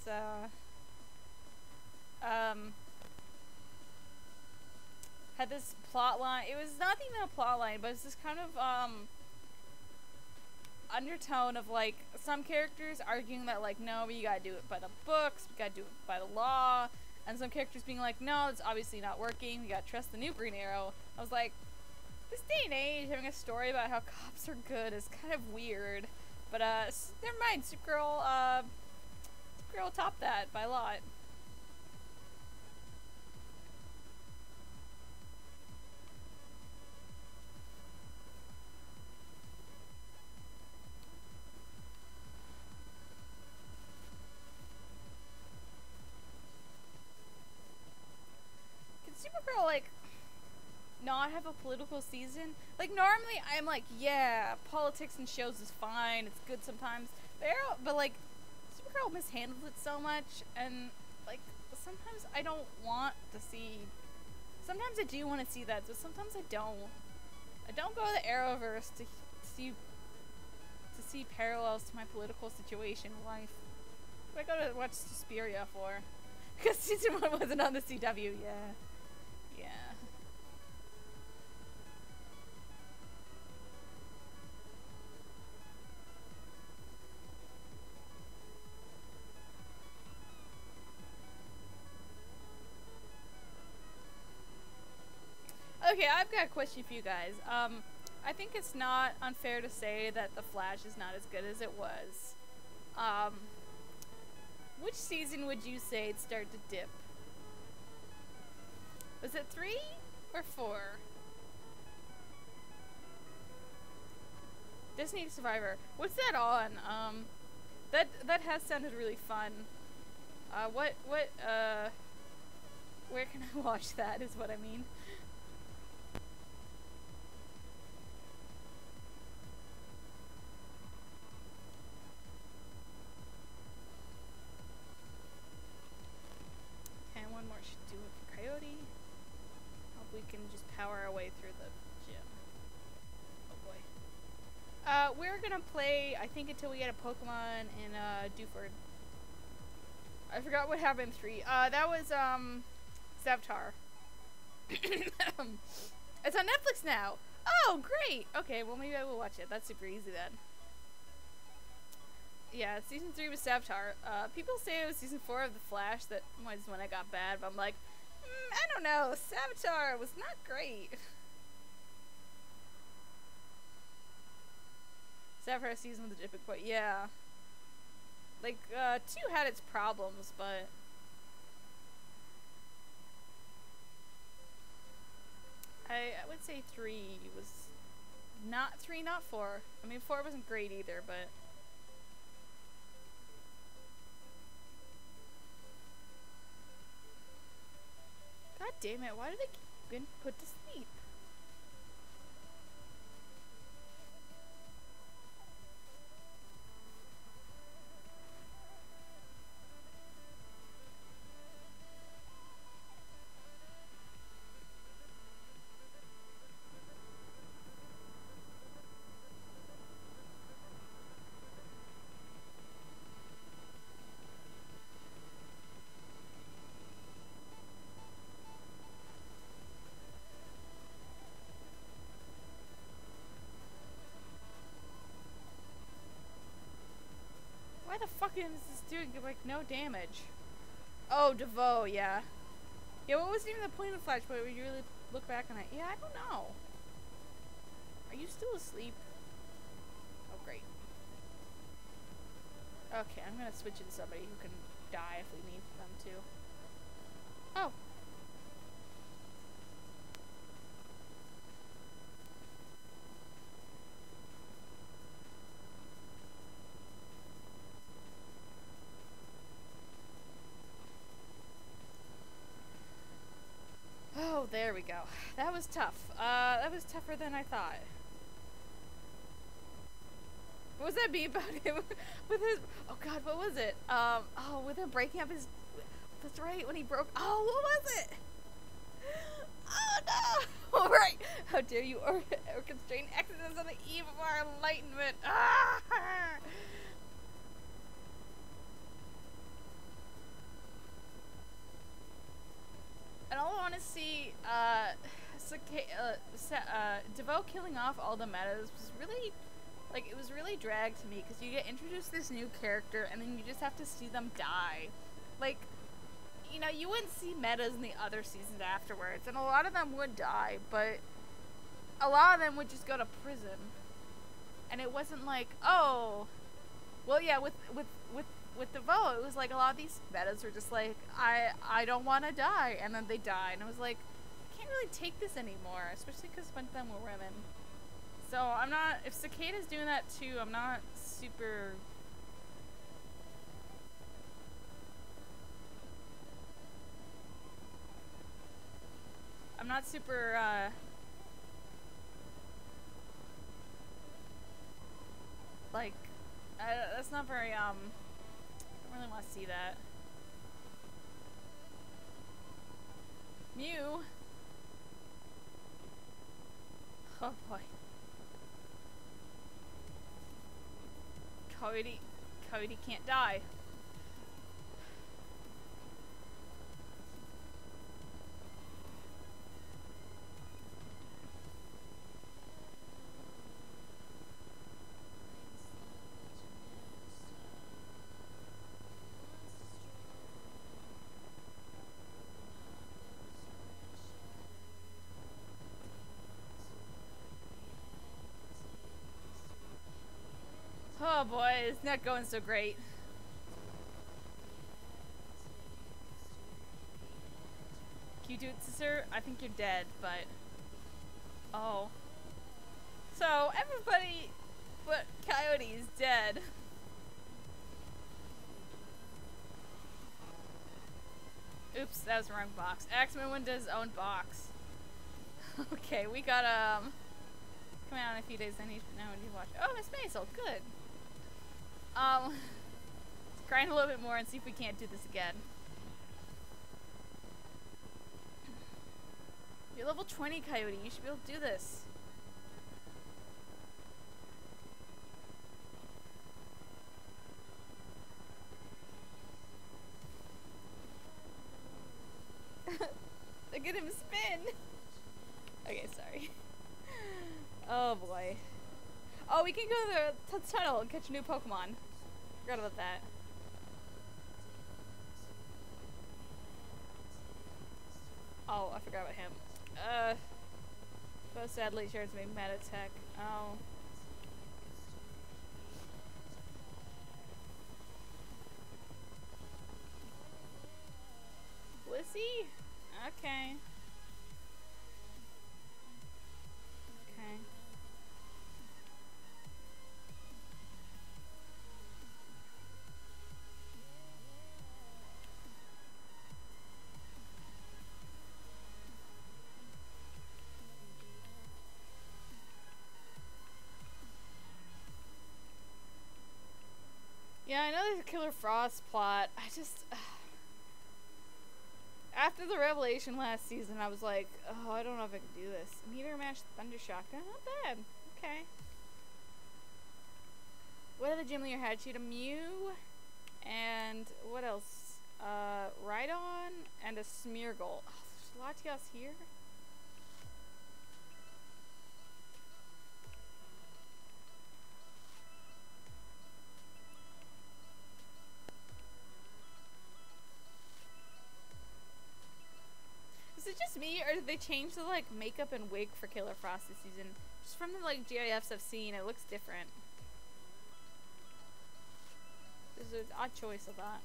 had this plot line. It was not even a plot line, but it's this kind of, undertone of, like, some characters arguing that, like, no, you gotta do it by the books, we gotta do it by the law, and some characters being like, no, it's obviously not working, we gotta trust the new Green Arrow. I was like, this day and age, having a story about how cops are good is kind of weird. But, never mind, Supergirl topped that by a lot. Can Supergirl, like, not have a political season? Like, normally I'm like, yeah, politics in shows is fine, it's good sometimes, but like, Supergirl mishandled it so much, and like, sometimes I don't want to see, sometimes I do want to see that, but sometimes I don't. I don't go to the Arrowverse to see parallels to my political situation in life. What do I go to watch Suspiria for? Because season 1 wasn't on the CW, yeah. Yeah. Okay, I've got a question for you guys. I think it's not unfair to say that The Flash is not as good as it was. Which season would you say it started to dip? Was it 3 or 4? Disney Survivor. What's that on? That has sounded really fun. Where can I watch that is what I mean. Okay, one more should do it for Coyote. Hope we can just power our way through the gym. Oh boy. We're gonna play, I think, until we get a Pokemon in, Dewford. I forgot what happened in 3. That was, Zevtar. It's on Netflix now! Oh, great! Okay, well maybe I will watch it. That's super easy then. Yeah, season 3 was Zevtar. People say it was season 4 of The Flash that was when I got bad, but I'm like, I don't know, Zevtar was not great. Zevtar season with the dipping point, yeah. Like, 2 had its problems, but I would say 3 was not 3, not 4. I mean, 4 wasn't great either, but God damn it, why did I keep getting put to sleep? the fuck is this doing like no damage? Oh, DeVoe, yeah. Yeah, what was even the point of Flashpoint when you really look back on it? Yeah, I don't know. Are you still asleep? Oh, great. Okay, I'm gonna switch in somebody who can die if we need them to. Oh. Oh, there we go. That was tough. That was tougher than I thought. What was that be about him with his? Oh God, what was it? Oh, with him breaking up his. That's right, when he broke. Oh, what was it? Oh no! All right. How dare you orchestrate exodus on the eve of our enlightenment? Ah! And all I want to see, DeVoe killing off all the metas was really, like, it was really dragged to me, because you get introduced to this new character, and then you just have to see them die. Like, you know, you wouldn't see metas in the other seasons afterwards, and a lot of them would die, but a lot of them would just go to prison. And it wasn't like, oh, well, yeah, with DeVoe, it was like a lot of these metas were just like, I don't want to die, and then they die, and it was like, I can't really take this anymore, especially because a bunch of them were women. So I'm not, if Cicada's doing that too, I'm not super... I'm not super, like, that's not very, I don't really want to see that. Mew! Oh boy. Cody can't die. Oh boy, it's not going so great. Cute sister, I think you're dead, but... Oh. So, everybody but Coyote is dead. Oops, that was the wrong box. Axeman went to his own box. Okay, we got, coming out in a few days, I need to know when you watch. Oh, Miss Maisel, good. Let's grind a little bit more and see if we can't do this again. You're level 20, Coyote. You should be able to do this. Look at him spin. Okay, sorry. Oh boy. Oh, we can go to the tunnel and catch a new Pokemon. Forgot about that. Oh, I forgot about him. But sadly shares me meta tech. Oh. Blissey? Okay. Okay. Yeah, I know there's a Killer Frost plot. I just... After the revelation last season, I was like, oh, I don't know if I can do this. Meteor Mash Thunder Shotgun? Not bad. Okay. What other gym leader had? She had a Mew, and what else? Rhydon, and a Smeargle. Oh, there's Latias here? me, or did they change the like makeup and wig for Killer Frost this season? Just from the like GIFs I've seen, it looks different. There's an odd choice of that.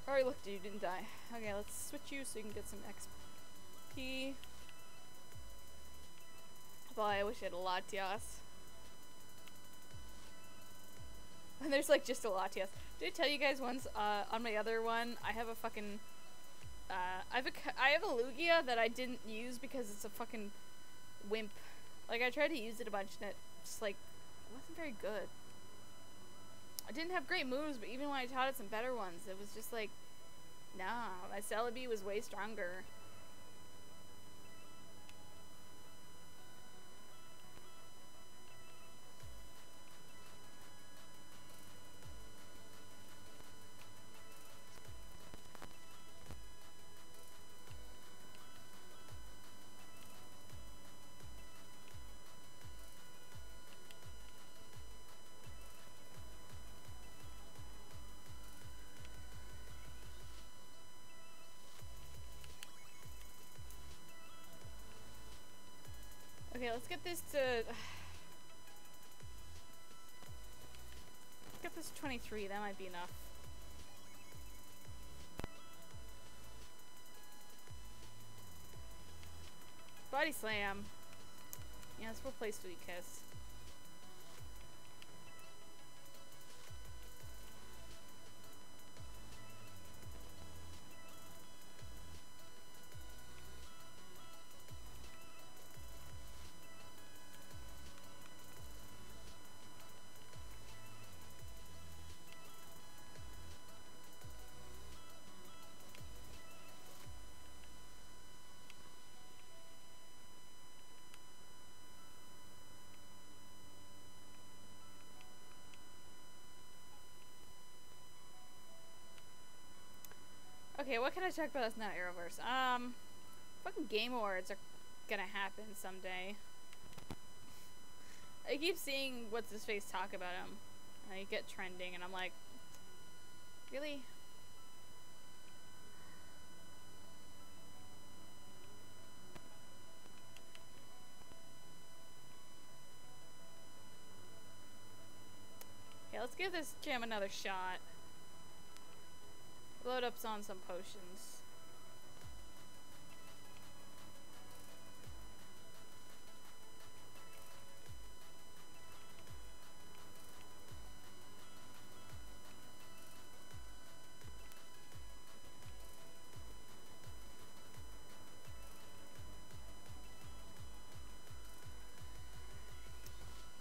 Alright, look, dude, you didn't die. Okay, let's switch you so you can get some XP. Boy, I wish I had a Latias. And there's like just a Latias. Did I tell you guys once, on my other one, I have a fucking, I have a Lugia that I didn't use because it's a fucking wimp. Like, I tried to use it a bunch and it just, like, wasn't very good. I didn't have great moves, but even when I taught it some better ones, it was just like, nah, my Celebi was way stronger. Okay, let's get this to... Let's get this 23, that might be enough. Body slam. Yeah, let's replace Sweet Kiss. Okay, what can I talk about that's not Arrowverse? Fucking Game Awards are gonna happen someday. I keep seeing what's his face talk about him. And I get trending and I'm like, really? Okay, let's give this gym another shot. Load up on some potions.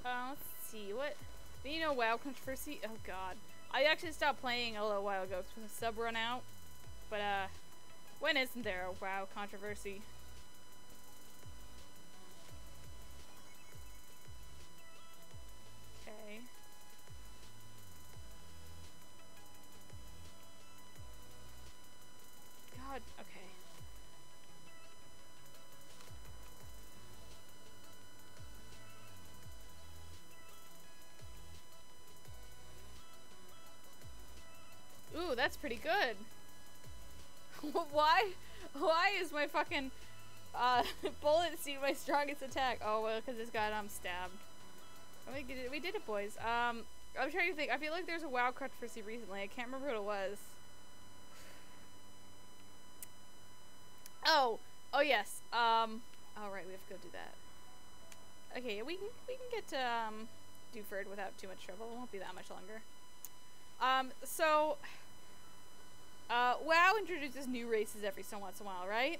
Let's see, what? You know, WoW controversy? Oh god. I actually stopped playing a little while ago because the sub run out. But, when isn't there a WoW controversy? Okay. God, okay. Ooh, that's pretty good. Why is my fucking bullet seed my strongest attack? Oh well, because it's got stabbed. We did it, boys. I'm trying to think. I feel like there's a WoW controversy recently. I can't remember what it was. Oh yes. All right, we have to go do that. Okay, we can get to Dewford without too much trouble. It won't be that much longer. WoW introduces new races every so once in a while, right?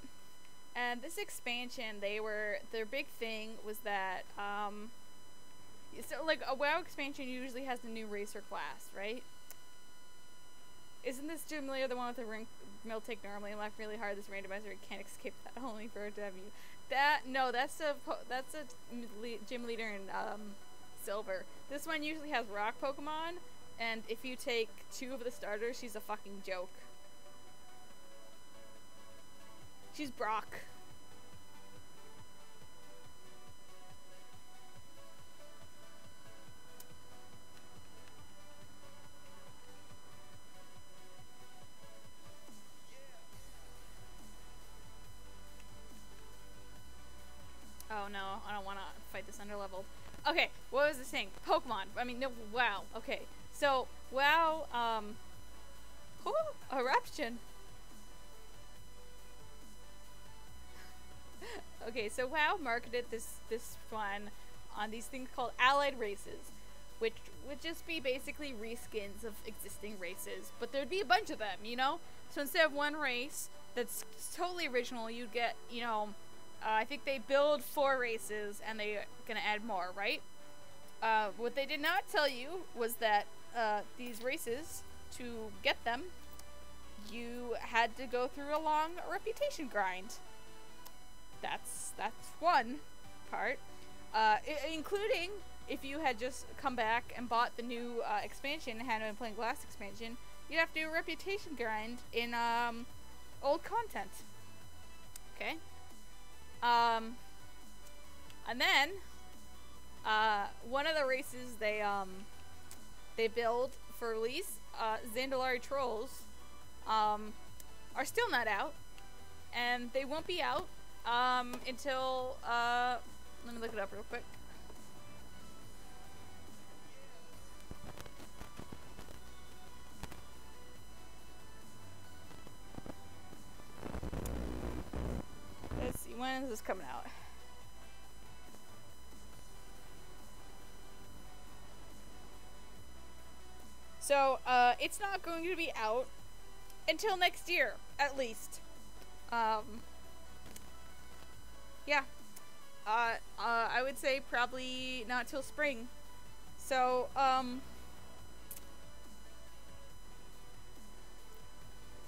And this expansion, their big thing was that, so like a WoW expansion usually has a new race or class, right? Isn't this Gym Leader the one with the mill take normally and laugh really hard? This randomizer can't escape that only for a W. No, that's a Gym Leader in Silver. This one usually has rock Pokemon, and if you take 2 of the starters, she's a fucking joke. She's Brock. fight this underleveled. Okay, what was I saying? Pokemon. I mean, no, WoW. Okay, so WoW, eruption. Okay, so WoW marketed this one on these things called allied races, which would just be basically reskins of existing races, but there'd be a bunch of them, you know? So instead of one race that's totally original, you'd get, you know, I think they build 4 races and they're gonna add more, right? What they did not tell you was that these races, to get them, you had to go through a long reputation grind. That's one part, including if you had just come back and bought the new expansion and hadn't been playing last expansion, you'd have to do a reputation grind in old content. Okay. And then one of the races they build for release, Zandalari Trolls, are still not out, and they won't be out until let me look it up real quick. Let's see, when is this coming out? So, it's not going to be out until next year, at least. Yeah. I would say probably not till spring. So,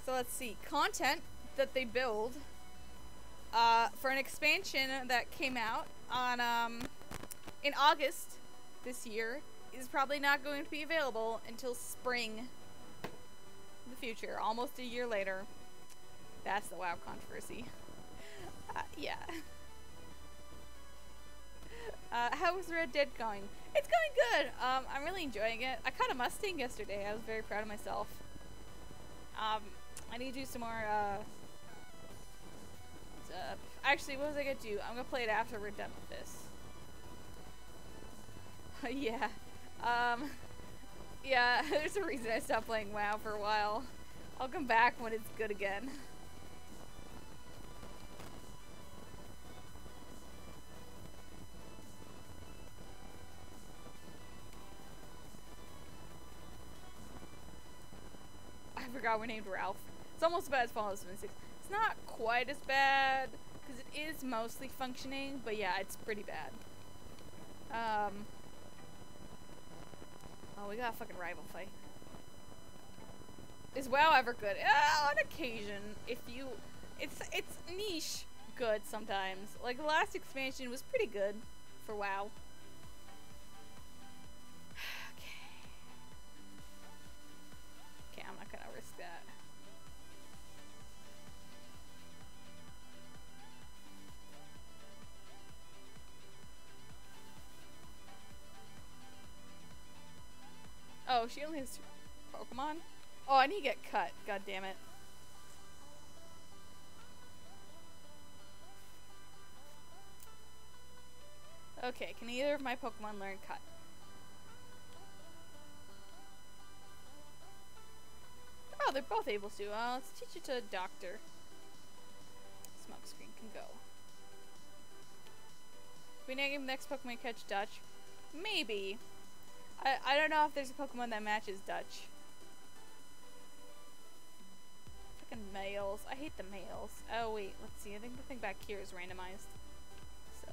so let's see. Content that they build, for an expansion that came out on, in August this year is probably not going to be available until spring in the future, almost a year later. That's the WoW controversy. Yeah. How's Red Dead going? It's going good. I'm really enjoying it. I caught a Mustang yesterday. I was very proud of myself. I need to do some more, actually, what was I gonna do? I'm gonna play it after we're done with this. Yeah. Yeah, there's a reason I stopped playing WoW for a while. I'll come back when it's good again. I forgot we're named Ralph. It's almost as bad as Fallout 76. It's not quite as bad, because it is mostly functioning, but yeah, it's pretty bad. Oh, we got a fucking rival fight. Is WoW ever good? On occasion, if you... It's niche good sometimes. Like, the last expansion was pretty good for WoW. Okay, I'm not gonna risk that. Oh, she only has 2 Pokemon? Oh, I need to get cut. God damn it. Okay, can either of my Pokemon learn cut? Oh, they're both able to. Let's teach it to a doctor. Smokescreen can go. We name next Pokemon catch Dutch? Maybe. I don't know if there's a Pokemon that matches Dutch. Fucking males. I hate the males. Oh wait, let's see. I think the thing back here is randomized. So.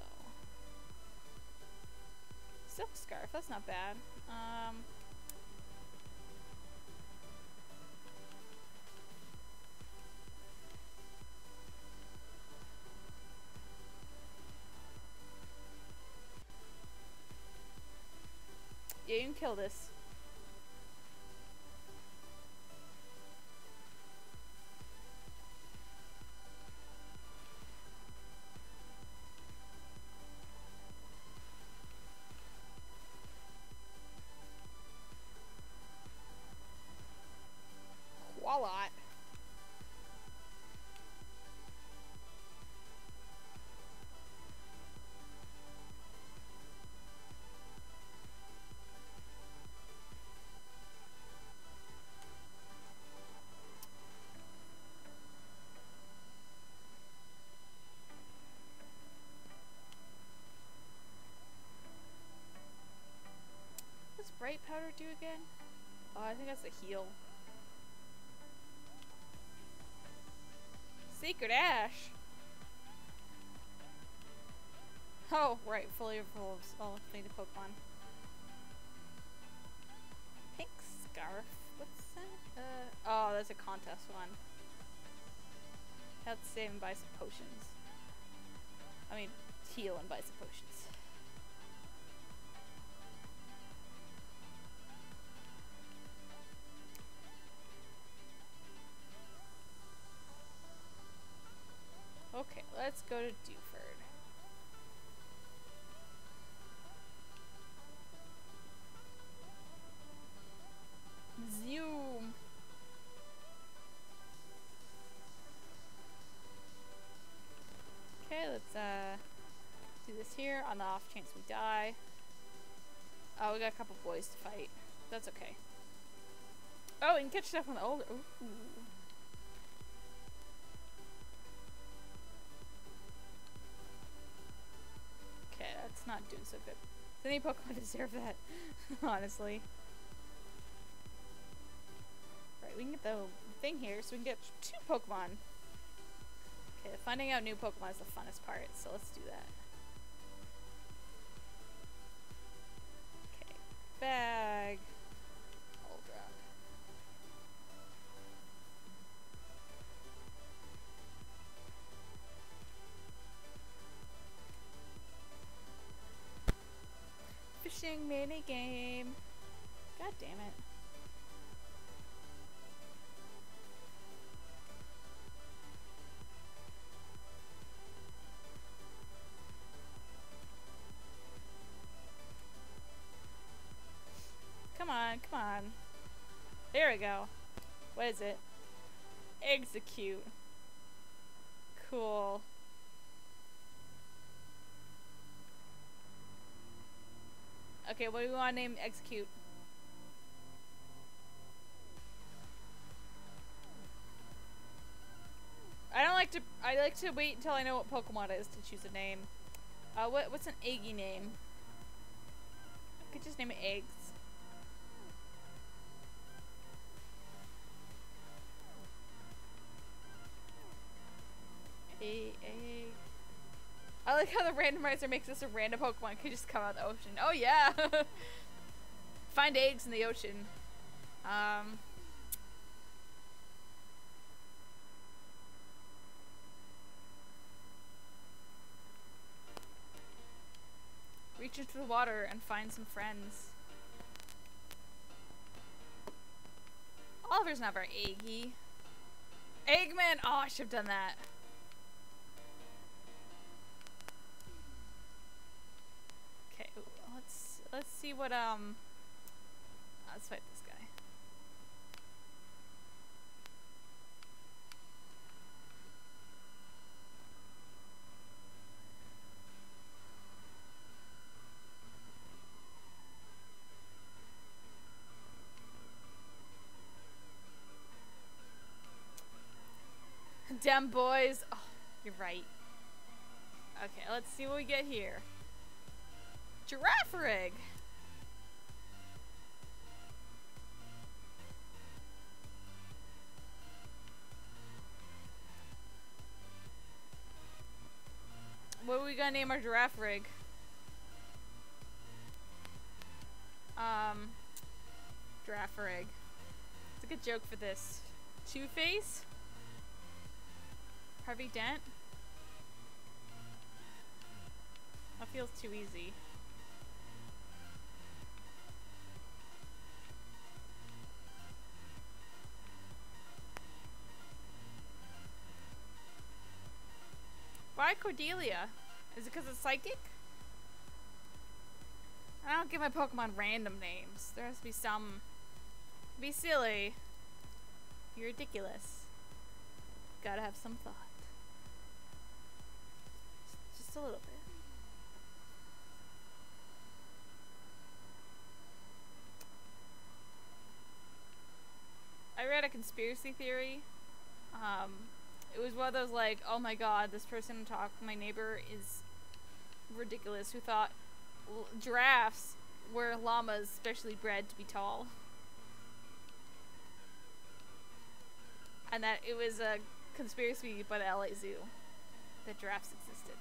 Silk Scarf, that's not bad. Yeah, you can kill this. Qualot. bright powder do again? Oh, I think that's the heal. Sacred Ash! Oh, right, fully full of all native Pokemon. Pink Scarf? What's that? Oh, that's a contest one. Have to save and buy some potions. I mean, heal and buy some potions. Okay, let's go to Dewford. Zoom! Okay, let's do this here on the off chance we die. Oh, we got a couple boys to fight. That's okay. Oh, we can catch stuff on the older. Ooh. Okay, that's not doing so good. Does any Pokemon deserve that? Honestly. Right, we can get the thing here, so we can get 2 Pokemon. Okay, finding out new Pokemon is the funnest part, so let's do that. Okay, bag. Ultra. Fishing mini game. God damn it. Come on, come on. There we go. What is it? Execute. Cool. Okay, what do we want to name Execute? I like to wait until I know what Pokemon it is to choose a name. What's an eggy name? I could just name it Eggs. Egg. I like how the randomizer makes this a random Pokemon could just come out of the ocean. Oh yeah! Find eggs in the ocean. Reach into the water and find some friends. Oliver's not very eggy. Eggman! Oh, I should have done that. Okay, let's see what let's fight this guy. Damn boys. Oh, you're right. Okay, let's see what we get here. Giraffe rig. What are we gonna name our giraffe rig? Giraffe rig. It's a good joke for this. Two-Face? Harvey Dent? That feels too easy. Why Cordelia? Is it because it's psychic? I don't give my Pokemon random names. There has to be some. Be silly. You're ridiculous. Gotta have some thought. Just a little bit. I read a conspiracy theory. It was one of those like, oh my god, this my neighbor is ridiculous, who thought giraffes were llamas specially bred to be tall. And that it was a conspiracy by the LA Zoo that giraffes existed.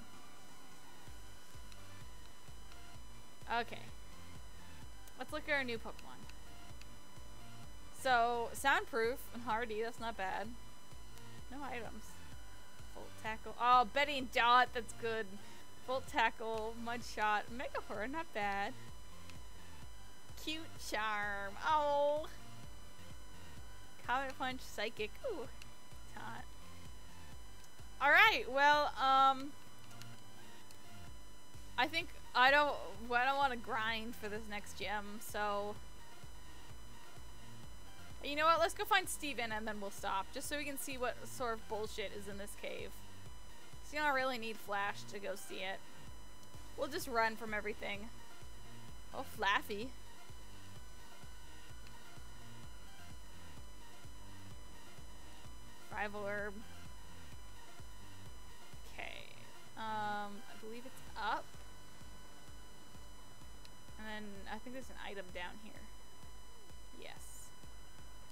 Okay. Let's look at our new Pokemon. So, soundproof and hardy, that's not bad. No items. Volt Tackle. Oh, Betty and Dot, that's good. Volt Tackle, Mudshot, Megapore, not bad. Cute Charm. Oh. Comet Punch, Psychic. Ooh. It's hot. Alright, well, I think I don't want to grind for this next gym, so you know what, let's go find Steven and then we'll stop, just so we can see what sort of bullshit is in this cave. So you don't really need Flash to go see it. We'll just run from everything. Oh, Flaffy. Rival Herb. Okay. I believe it's up. And then I think there's an item down here. Yes.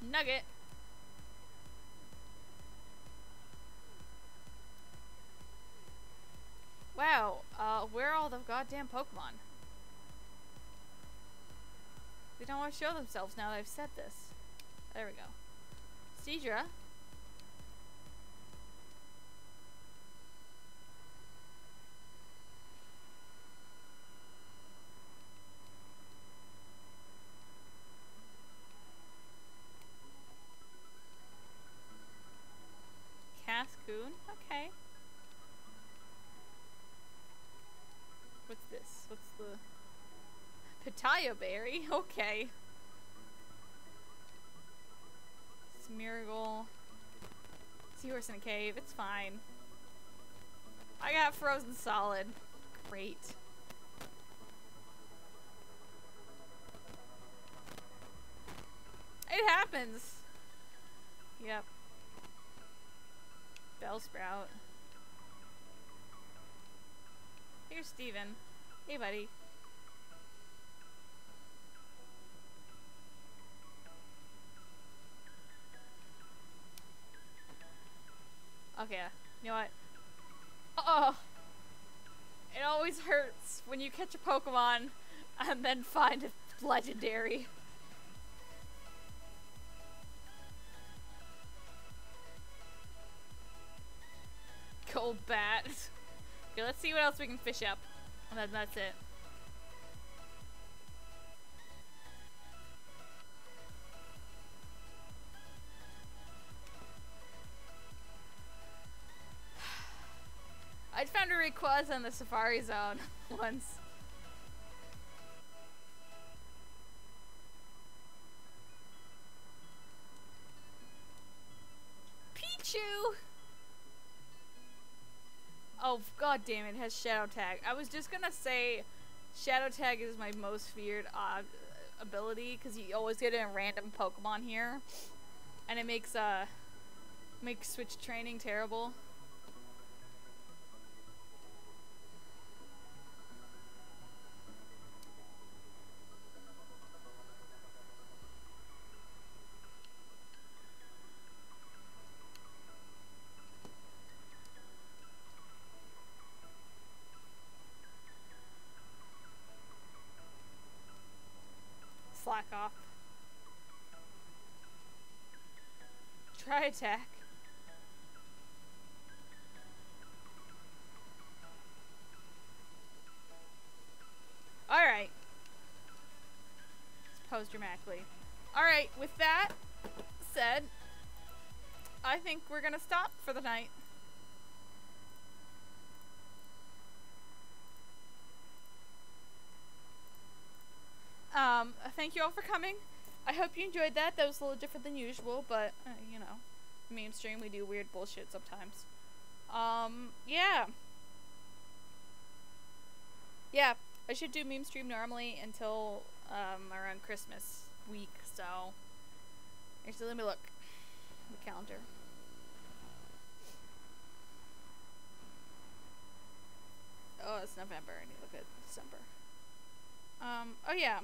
Nugget. Wow. Where are all the goddamn Pokemon? They don't want to show themselves now that I've said this. There we go. Seadra. Cascoon, okay. What's this? What's the Pitaya Berry? Okay. Smeargle. Seahorse in a cave. It's fine. I got Frozen Solid. Great. It happens. Yep. Bellsprout. Here's Steven. Hey, buddy. Okay, you know what? Oh! It always hurts when you catch a Pokemon and then find a legendary. Gold bat. Okay, let's see what else we can fish up. And then that's it. I found a Rayquaza in the Safari Zone once. Pichu! Oh, god damn it, has Shadow Tag. I was just gonna say Shadow Tag is my most feared ability, because you always get a random Pokemon here. And it makes switch training terrible. Slack off. Try attack. Alright. Let's pose dramatically. Alright, with that said, I think we're gonna stop for the night. Thank you all for coming. I hope you enjoyed that. That was a little different than usual, but, you know, meme stream, we do weird bullshit sometimes. Yeah. Yeah, I should do meme stream normally until, around Christmas week, so. Actually, let me look. The calendar. Oh, it's November. I need to look at December. Oh yeah.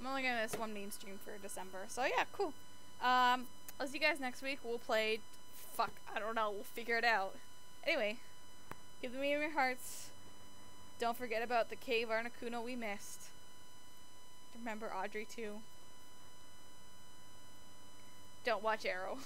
I'm only gonna miss one meme stream for December. So yeah, cool. I'll see you guys next week. We'll play. Fuck, I don't know. We'll figure it out. Anyway, give the meme your hearts. Don't forget about the cave Articuno we missed. Remember Audrey too. Don't watch Arrow.